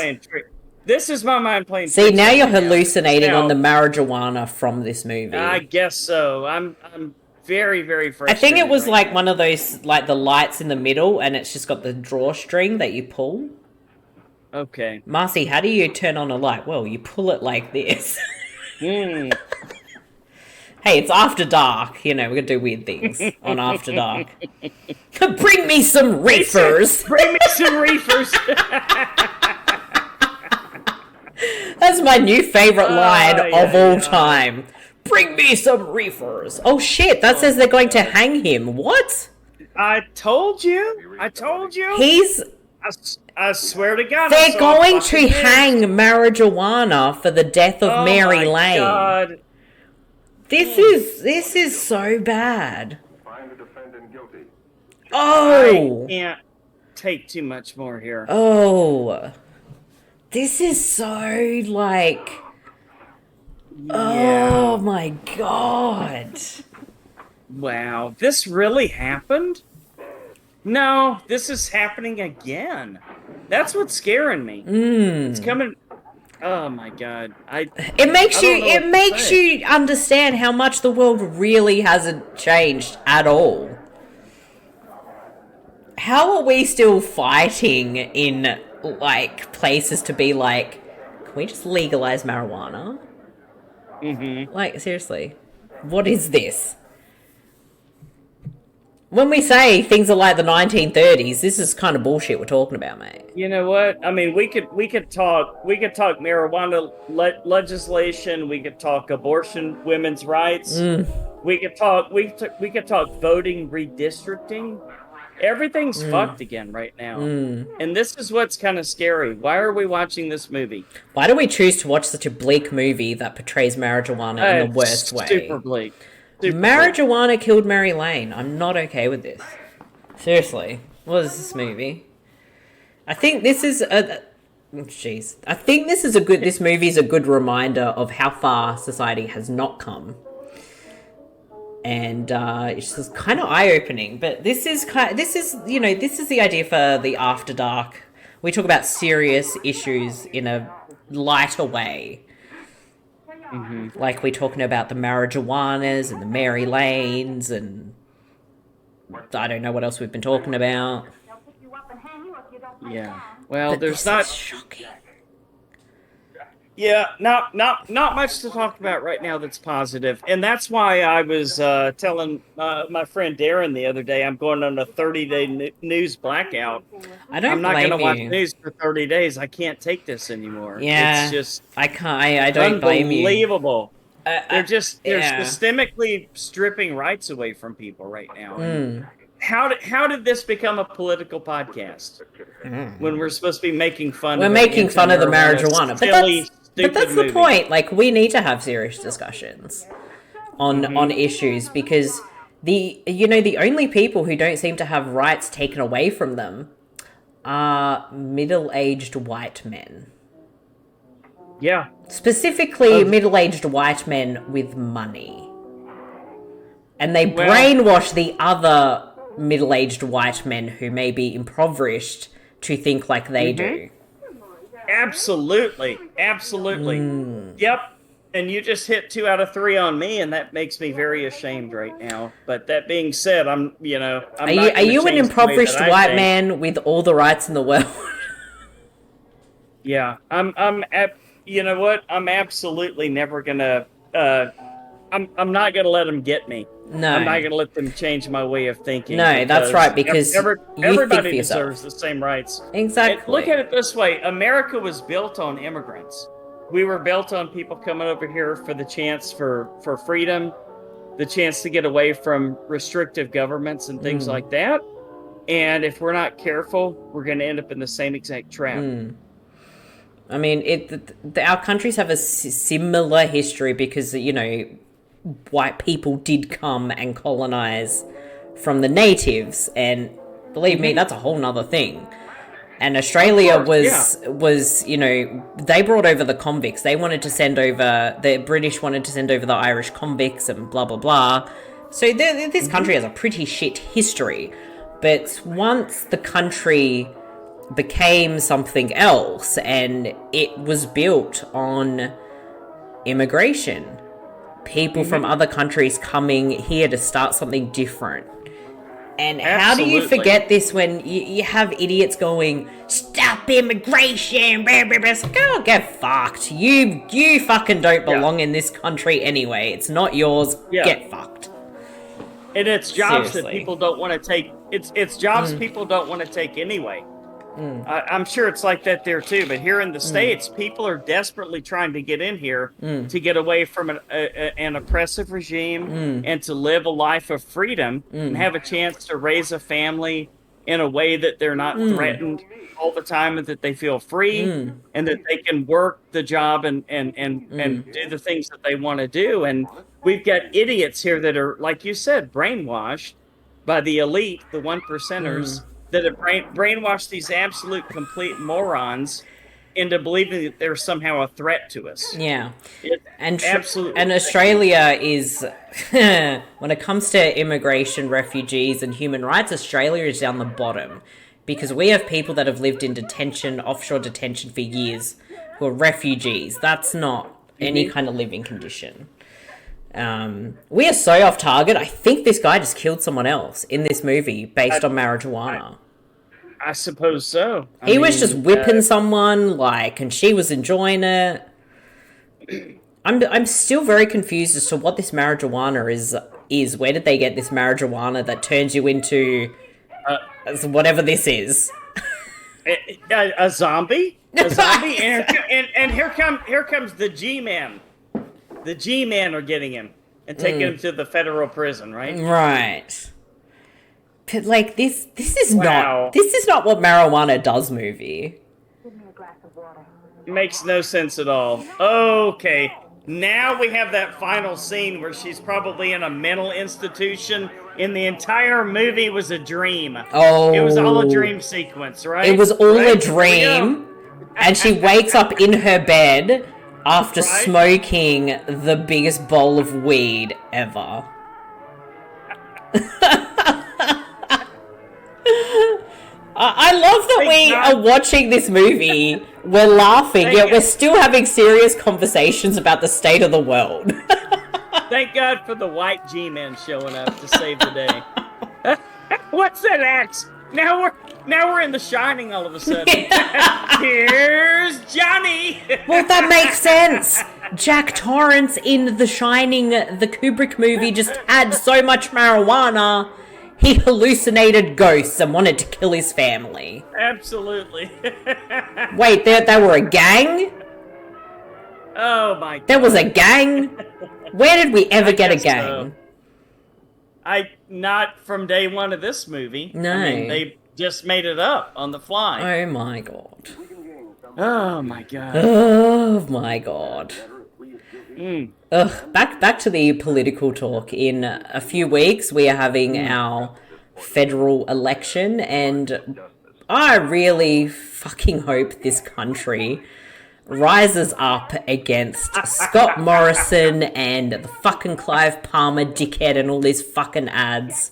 This is my mind playing. See, now you're hallucinating on the marijuana from this movie. I guess so. I'm very, very frustrated. I think it was one of those, the lights in the middle, and it's just got the drawstring that you pull. Okay. Marcy, how do you turn on a light? Well, you pull it like this. Hey, it's after dark. We're going to do weird things on After Dark. Bring me some reefers. Bring me some reefers. That's That's my new favorite line of all time. Bring me some reefers. Oh shit, that says they're going to hang him. What? I told you. He's... I swear to God. They're going to hang marijuana for the death of Mary Lane. God. This is so bad. Find the defendant guilty. Oh! I can't take too much more here. Oh. This is so, like... Yeah. Oh my god. Wow. This really happened? No, this is happening again. That's what's scaring me. It's coming... Oh my god. It makes you understand how much the world really hasn't changed at all. How are we still fighting in, like, places to be like, can we just legalize marijuana? Like, seriously. What is this? When we say things are like the 1930s, this is kind of bullshit we're talking about, mate. You know what? I mean, we could talk marijuana legislation. We could talk abortion, women's rights. We could talk voting redistricting. Everything's fucked again right now. And this is what's kind of scary. Why are we watching this movie? Why do we choose to watch such a bleak movie that portrays marijuana in the worst way? Super bleak. Marijuana killed Mary Lane. I'm not okay with this. Seriously. What is this movie? I think this is a... Jeez. I think this movie is a good reminder of how far society has not come. And it's just kind of eye-opening. But this is the idea for the After Dark. We talk about serious issues in a lighter way. Like we're talking about the marijuanas and the Mary Lanes and I don't know what else we've been talking about. Yeah. Well, But there's this not... is shocking. Yeah, not much to talk about right now that's positive. And that's why I was telling my friend Darren the other day I'm going on a 30-day news blackout. I'm not going to watch news for 30 days. I can't take this anymore. Yeah, It's just I can't. I don't blame you. Unbelievable. They're systemically stripping rights away from people right now. And how did this become a political podcast when we're supposed to be making fun? We're making fun of the marijuana, but that's the point. Like, we need to have serious discussions on issues because the only people who don't seem to have rights taken away from them are middle-aged white men. Yeah. Specifically, middle-aged white men with money. And they brainwash the other middle-aged white men who may be impoverished to think like they do. Absolutely. Yep. And you just hit 2 out of 3 on me, and that makes me very ashamed right now. But that being said, are you an impoverished white man with all the rights in the world? Yeah, you know what? I'm absolutely never gonna. I'm not gonna let them get me. No, I'm not gonna let them change my way of thinking. No, that's right, because everybody deserves the same rights. Exactly. And look at it this way: America was built on immigrants. We were built on people coming over here for the chance for freedom, the chance to get away from restrictive governments and things like that. And if we're not careful, we're going to end up in the same exact trap. I mean, our countries have a similar history because, white people did come and colonize from the natives. And believe me, that's a whole nother thing. And Australia was, they brought over the convicts. The British wanted to send over the Irish convicts and blah, blah, blah. So this country has a pretty shit history. But once the country became something else and it was built on immigration, people from other countries coming here to start something different. And how do you forget this when you have idiots going, stop immigration, blah, blah, blah. Go get fucked. You fucking don't belong in this country anyway. It's not yours. Get fucked. And it's jobs that people don't want to take. It's jobs people don't want to take anyway. I'm sure it's like that there too, but here in the States, people are desperately trying to get in here to get away from an oppressive regime and to live a life of freedom and have a chance to raise a family in a way that they're not threatened all the time, and that they feel free and that they can work the job and do the things that they want to do. And we've got idiots here that are, like you said, brainwashed by the elite, the 1%ers, that have brainwashed these absolute complete morons into believing that they're somehow a threat to us. Yeah. Absolutely. And Australia is, when it comes to immigration, refugees, and human rights, Australia is down the bottom. Because we have people that have lived in detention, offshore detention for years, who are refugees. That's not any kind of living condition. We are so off target. I think this guy just killed someone else in this movie based on marijuana. I suppose so. He was just whipping someone, and she was enjoying it. I'm still very confused as to what this marijuana is. Where did they get this marijuana that turns you into whatever this is? A zombie? A zombie? and here comes the G-Man. The G-Man are getting him and taking him to the federal prison, right? Right. But this is not what marijuana does, movie. Give me a glass of water. Makes no sense at all. Okay, now we have that final scene where she's probably in a mental institution, and the entire movie was a dream. Oh. It was all a dream sequence, right? It was all a dream, and she wakes up in her bed after smoking the biggest bowl of weed ever. I love that we are watching this movie, we're laughing, yet we're still having serious conversations about the state of the world. Thank God for the white G-Men showing up to save the day. What's that axe? Now we're in The Shining all of a sudden. Here's Johnny! Well, that makes sense. Jack Torrance in The Shining, the Kubrick movie, just had so much marijuana, he hallucinated ghosts and wanted to kill his family. Absolutely. Wait, they were a gang? Oh my God. There was a gang? Where did we ever get a gang? So. Not from day one of this movie. No. I mean, they just made it up on the fly. Oh my God. Oh my God. Oh my God. Mm. Ugh, back to the political talk. In a few weeks, we are having our federal election, and I really fucking hope this country rises up against Scott Morrison and the fucking Clive Palmer dickhead and all these fucking ads.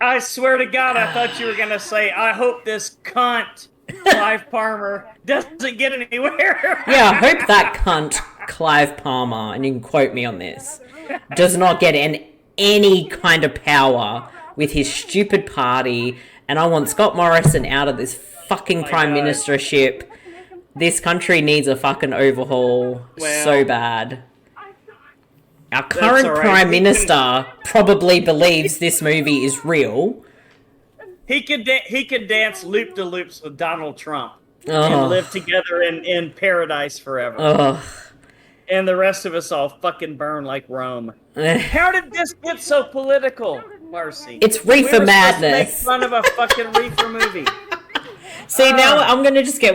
I swear to God, I thought you were going to say, I hope this cunt, Clive Palmer, doesn't get anywhere. Yeah, I hope that cunt, Clive Palmer, and you can quote me on this, does not get any kind of power with his stupid party, and I want Scott Morrison out of this fucking prime ministership. This country needs a fucking overhaul so bad. Our current prime minister probably believes this movie is real. He could dance loop-de-loops with Donald Trump and live together in paradise forever. And the rest of us all fucking burn like Rome. How did this get so political, Marcy? It's Reefer Madness. Make fun of a fucking Reefer movie. See, now we're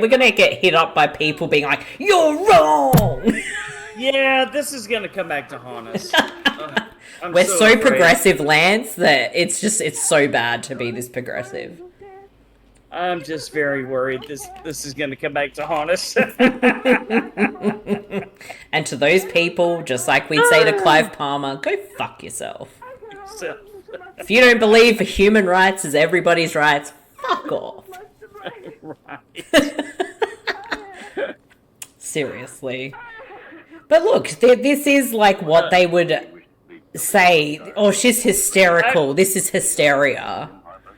gonna get hit up by people being like, "You're wrong." Yeah, this is gonna come back to haunt us. We're so progressive, Lance, that it's so bad to be this progressive. I'm just very worried this is gonna come back to haunt us. And to those people, just like we'd say to Clive Palmer, go fuck yourself. If you don't believe human rights is everybody's rights, fuck off. Right. Seriously. But look, this is like what they would say, oh, she's hysterical. This is hysteria.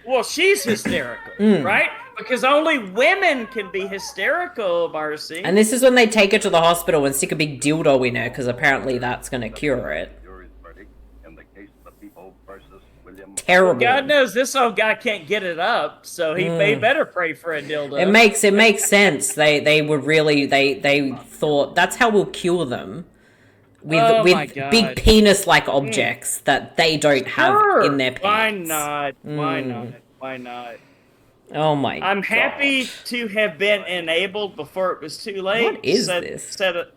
Well, she's hysterical, right? Because only women can be hysterical, Marcy. And this is when they take her to the hospital and stick a big dildo in her, because apparently that's going to cure it. terrible. God knows this old guy can't get it up, so he better pray for a dildo. It makes sense. They were really they thought that's how we'll cure them with big penis like objects that they don't have in their pants. Why not? Oh my! I'm happy to have been enabled before it was too late. What is this? I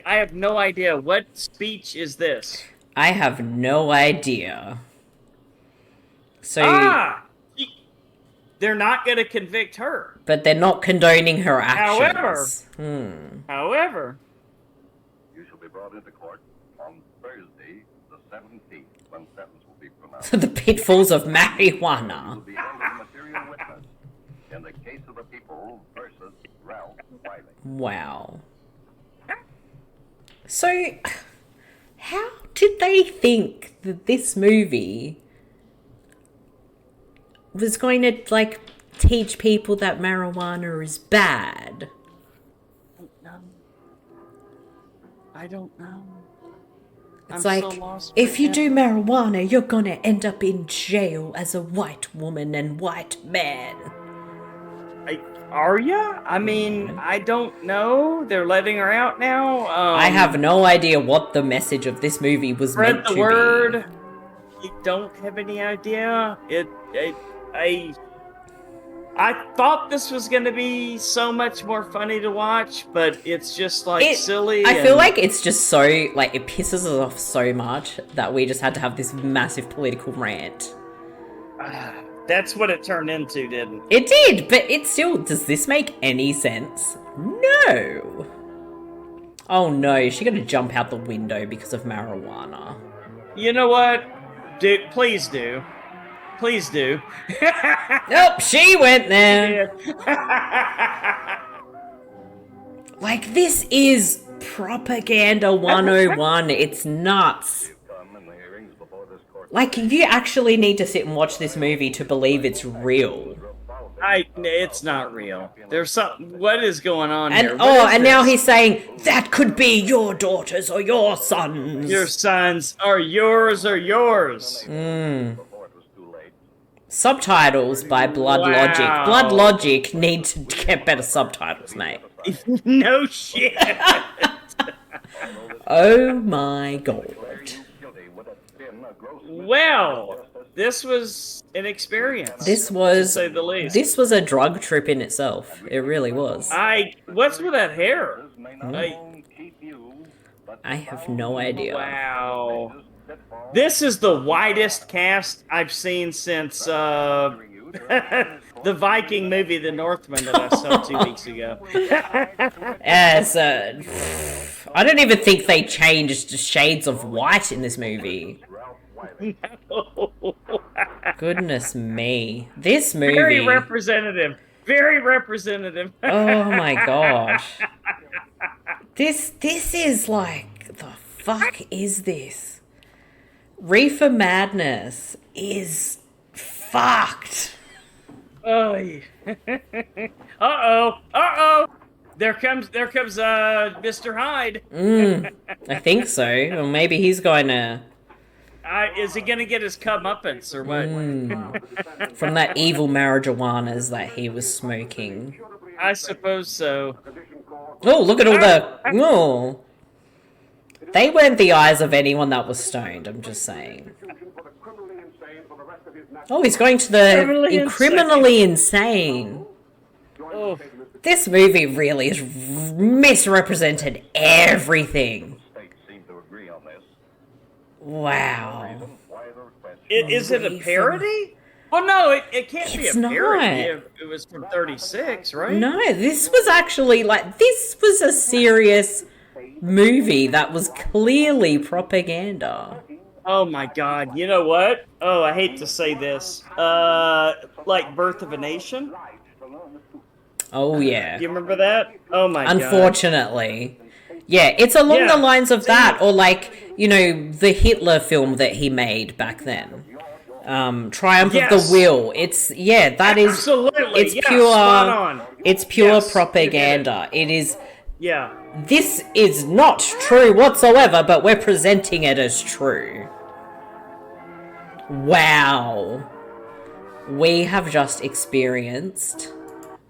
have no idea. What speech is this? I have no idea. So they're not going to convict her. But they're not condoning her actions. However, You shall be brought into court on Thursday, the 17th, when sentence will be pronounced. The pitfalls of You will marijuana. be held as material witness in the case of the people versus Ralph Wiley. Wow. So, how did they think that this movie was going to, like, teach people that marijuana is bad? I don't know. It's like, if you do marijuana, you're gonna end up in jail as a white woman and white man. Are ya? I mean, I don't know. They're letting her out now. I have no idea what the message of this movie was meant to Spread the word. You don't have any idea. I thought this was going to be so much more funny to watch, but it's just like silly. I feel like it's just so, like, it pisses us off so much that we just had to have this massive political rant. That's what it turned into, didn't it? It did, but it still, does this make any sense? No. Oh no, is she gonna jump out the window because of marijuana? You know what? Please do. Please do. Nope, she went there. Like, this is propaganda 101. It's nuts. Like, you actually need to sit and watch this movie to believe it's real. It's not real. There's something. What is going on and, here? And now he's saying, that could be your daughters or your sons. Your sons are yours or yours. Subtitles by Blood Logic. Blood Logic need to get better subtitles, mate. No shit. Oh my god. Well, this was an experience. This was, to say the least. This was a drug trip in itself. It really was. What's with that hair? I have no idea. Wow. This is the widest cast I've seen since the Viking movie, The Northman, that I saw 2 weeks ago. I don't even think they changed shades of white in this movie. No. Goodness me. This movie... Very representative. Very representative. Oh my gosh. This is like... The fuck is this? Reefer Madness is fucked. Oh. Uh-oh. There comes Mr. Hyde. I think so. Or maybe he's going to... Is he going to get his comeuppance or what? From that evil marijuanas that he was smoking. I suppose so. Oh, look at all the... Oh. They weren't the eyes of anyone that was stoned, I'm just saying. Oh, he's going to the criminally insane. Oh. This movie really has misrepresented everything. Wow. Is it a parody? Well, no, it can't be a parody. Not. It was from 36, right? No, this was actually, like, this was a serious movie that was clearly propaganda. Oh my god, you know what? Oh, I hate to say this. Like Birth of a Nation? Oh, yeah. Do you remember that? Oh my god. Unfortunately. Yeah, it's along the lines of that, or like, you know, the Hitler film that he made back then. Triumph of the Will. It's, that is... Absolutely, it's pure... spot on. It's pure propaganda. It is... Yeah. This is not true whatsoever, but we're presenting it as true. Wow. We have just experienced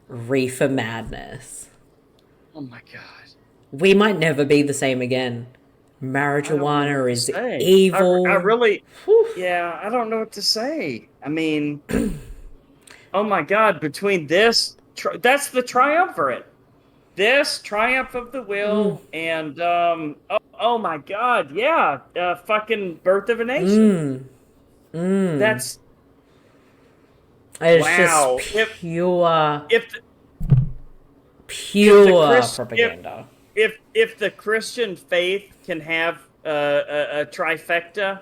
Reefer Madness. Oh my God. We might never be the same again. Marijuana is evil. I really, yeah, I don't know what to say. I mean, oh my God, between this, that's the triumvirate. This triumph of the will and, oh my God, yeah, fucking Birth of a Nation. That's, It's wow. just pure, If propaganda. if the Christian faith can have a trifecta,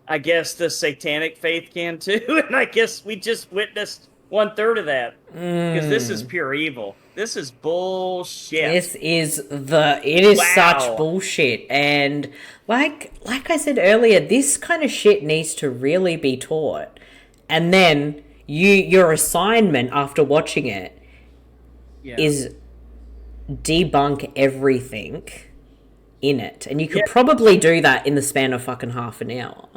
I guess the satanic faith can too, and I guess we just witnessed 1/3 of that because this is pure evil. This is bullshit. It is such bullshit, and like I said earlier, this kind of shit needs to really be taught, and then your assignment after watching it is debunk everything in it, and you could probably do that in the span of fucking half an hour.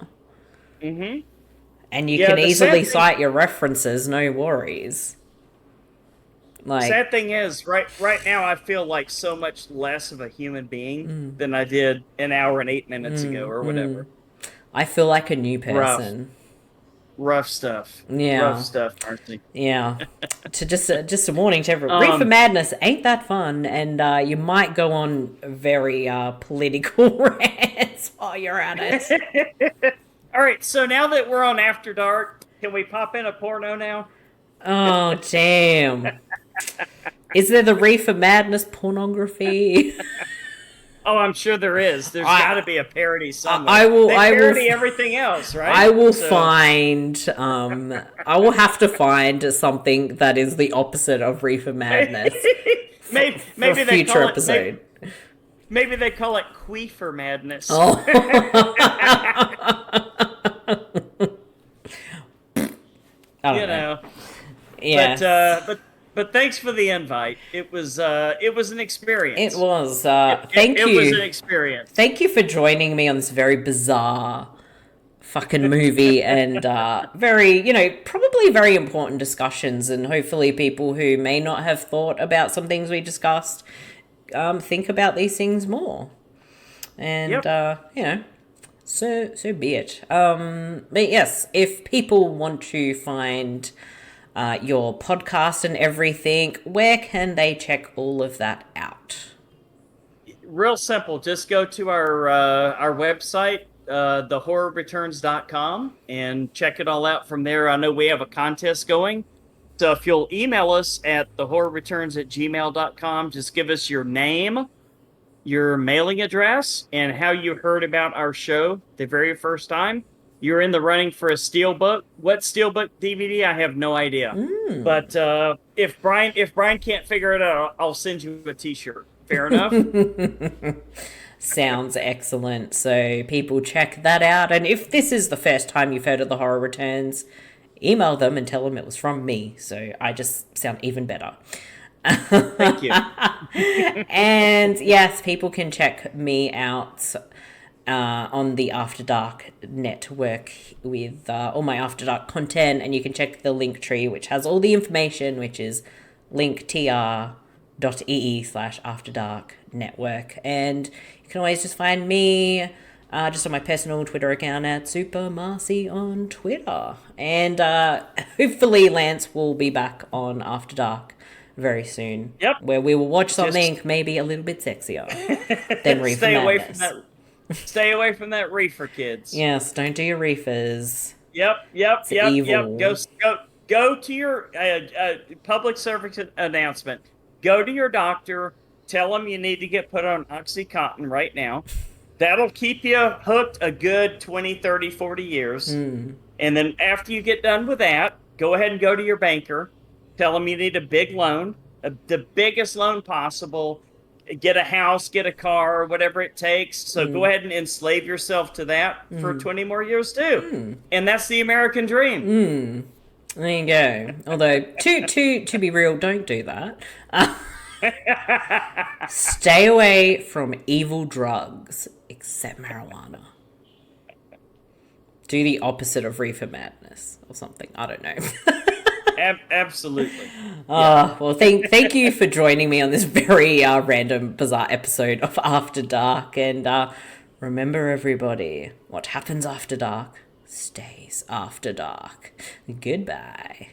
And you can easily cite your references, no worries. Like, sad thing is, right now I feel like so much less of a human being than I did an hour and 8 minutes ago or whatever. I feel like a new person. Rough stuff. Yeah. Rough stuff, Marcy. Yeah. To just a warning to everyone. Reefer Madness ain't that fun, and you might go on very political rants while you're at it. All right, so now that we're on After Dark, can we pop in a porno now? Oh, damn. Is there the Reefer Madness pornography? Oh, I'm sure there is. There's got to be a parody somewhere. I will parody everything else, right? I will find. I will have to find something that is the opposite of Reefer Madness. maybe for a future episode. Maybe they call it Queefer Madness. Oh. I don't know. Yeah. But thanks for the invite. It was an experience. It was. Thank you. It was an experience. Thank you for joining me on this very bizarre fucking movie and very, probably very important discussions, and hopefully people who may not have thought about some things we discussed think about these things more. And so be it. But yes, if people want to find your podcast and everything, where can they check all of that out? Real simple. Just go to our website, thehorrorreturns.com, and check it all out from there. I know we have a contest going. So if you'll email us at thehorrorreturns@gmail.com, just give us your name, your mailing address, and how you heard about our show the very first time. You're in the running for a Steelbook. What Steelbook DVD? I have no idea. But if Brian can't figure it out, I'll send you a T-shirt. Fair enough? Sounds excellent. So people check that out. And if this is the first time you've heard of the Horror Returns, email them and tell them it was from me. So I just sound even better. Thank you. And yes, people can check me out on the After Dark network with all my After Dark content, and you can check the link tree, which has all the information, which is linktr.ee/After Dark network. And you can always just find me just on my personal Twitter account at Super Marcey on Twitter. And hopefully Lance will be back on After Dark very soon. Yep. Where we will watch something maybe a little bit sexier than Reefer Madness. Stay away from that reefer, kids. Yes, don't do your reefers. Yep. Evil. Go to your public service announcement. Go to your doctor. Tell them you need to get put on OxyContin right now. That'll keep you hooked a good 20, 30, 40 years. And then after you get done with that, go ahead and go to your banker. Tell them you need a big loan, the biggest loan possible. Get a house, get a car, whatever it takes. So go ahead and enslave yourself to that for 20 more years too. And that's the American dream. There you go. Although, to be real, don't do that. Stay away from evil drugs, except marijuana. Do the opposite of Reefer Madness or something. I don't know. Absolutely. Well, thank you for joining me on this very random, bizarre episode of After Dark. And remember, everybody, what happens after dark stays after dark. Goodbye.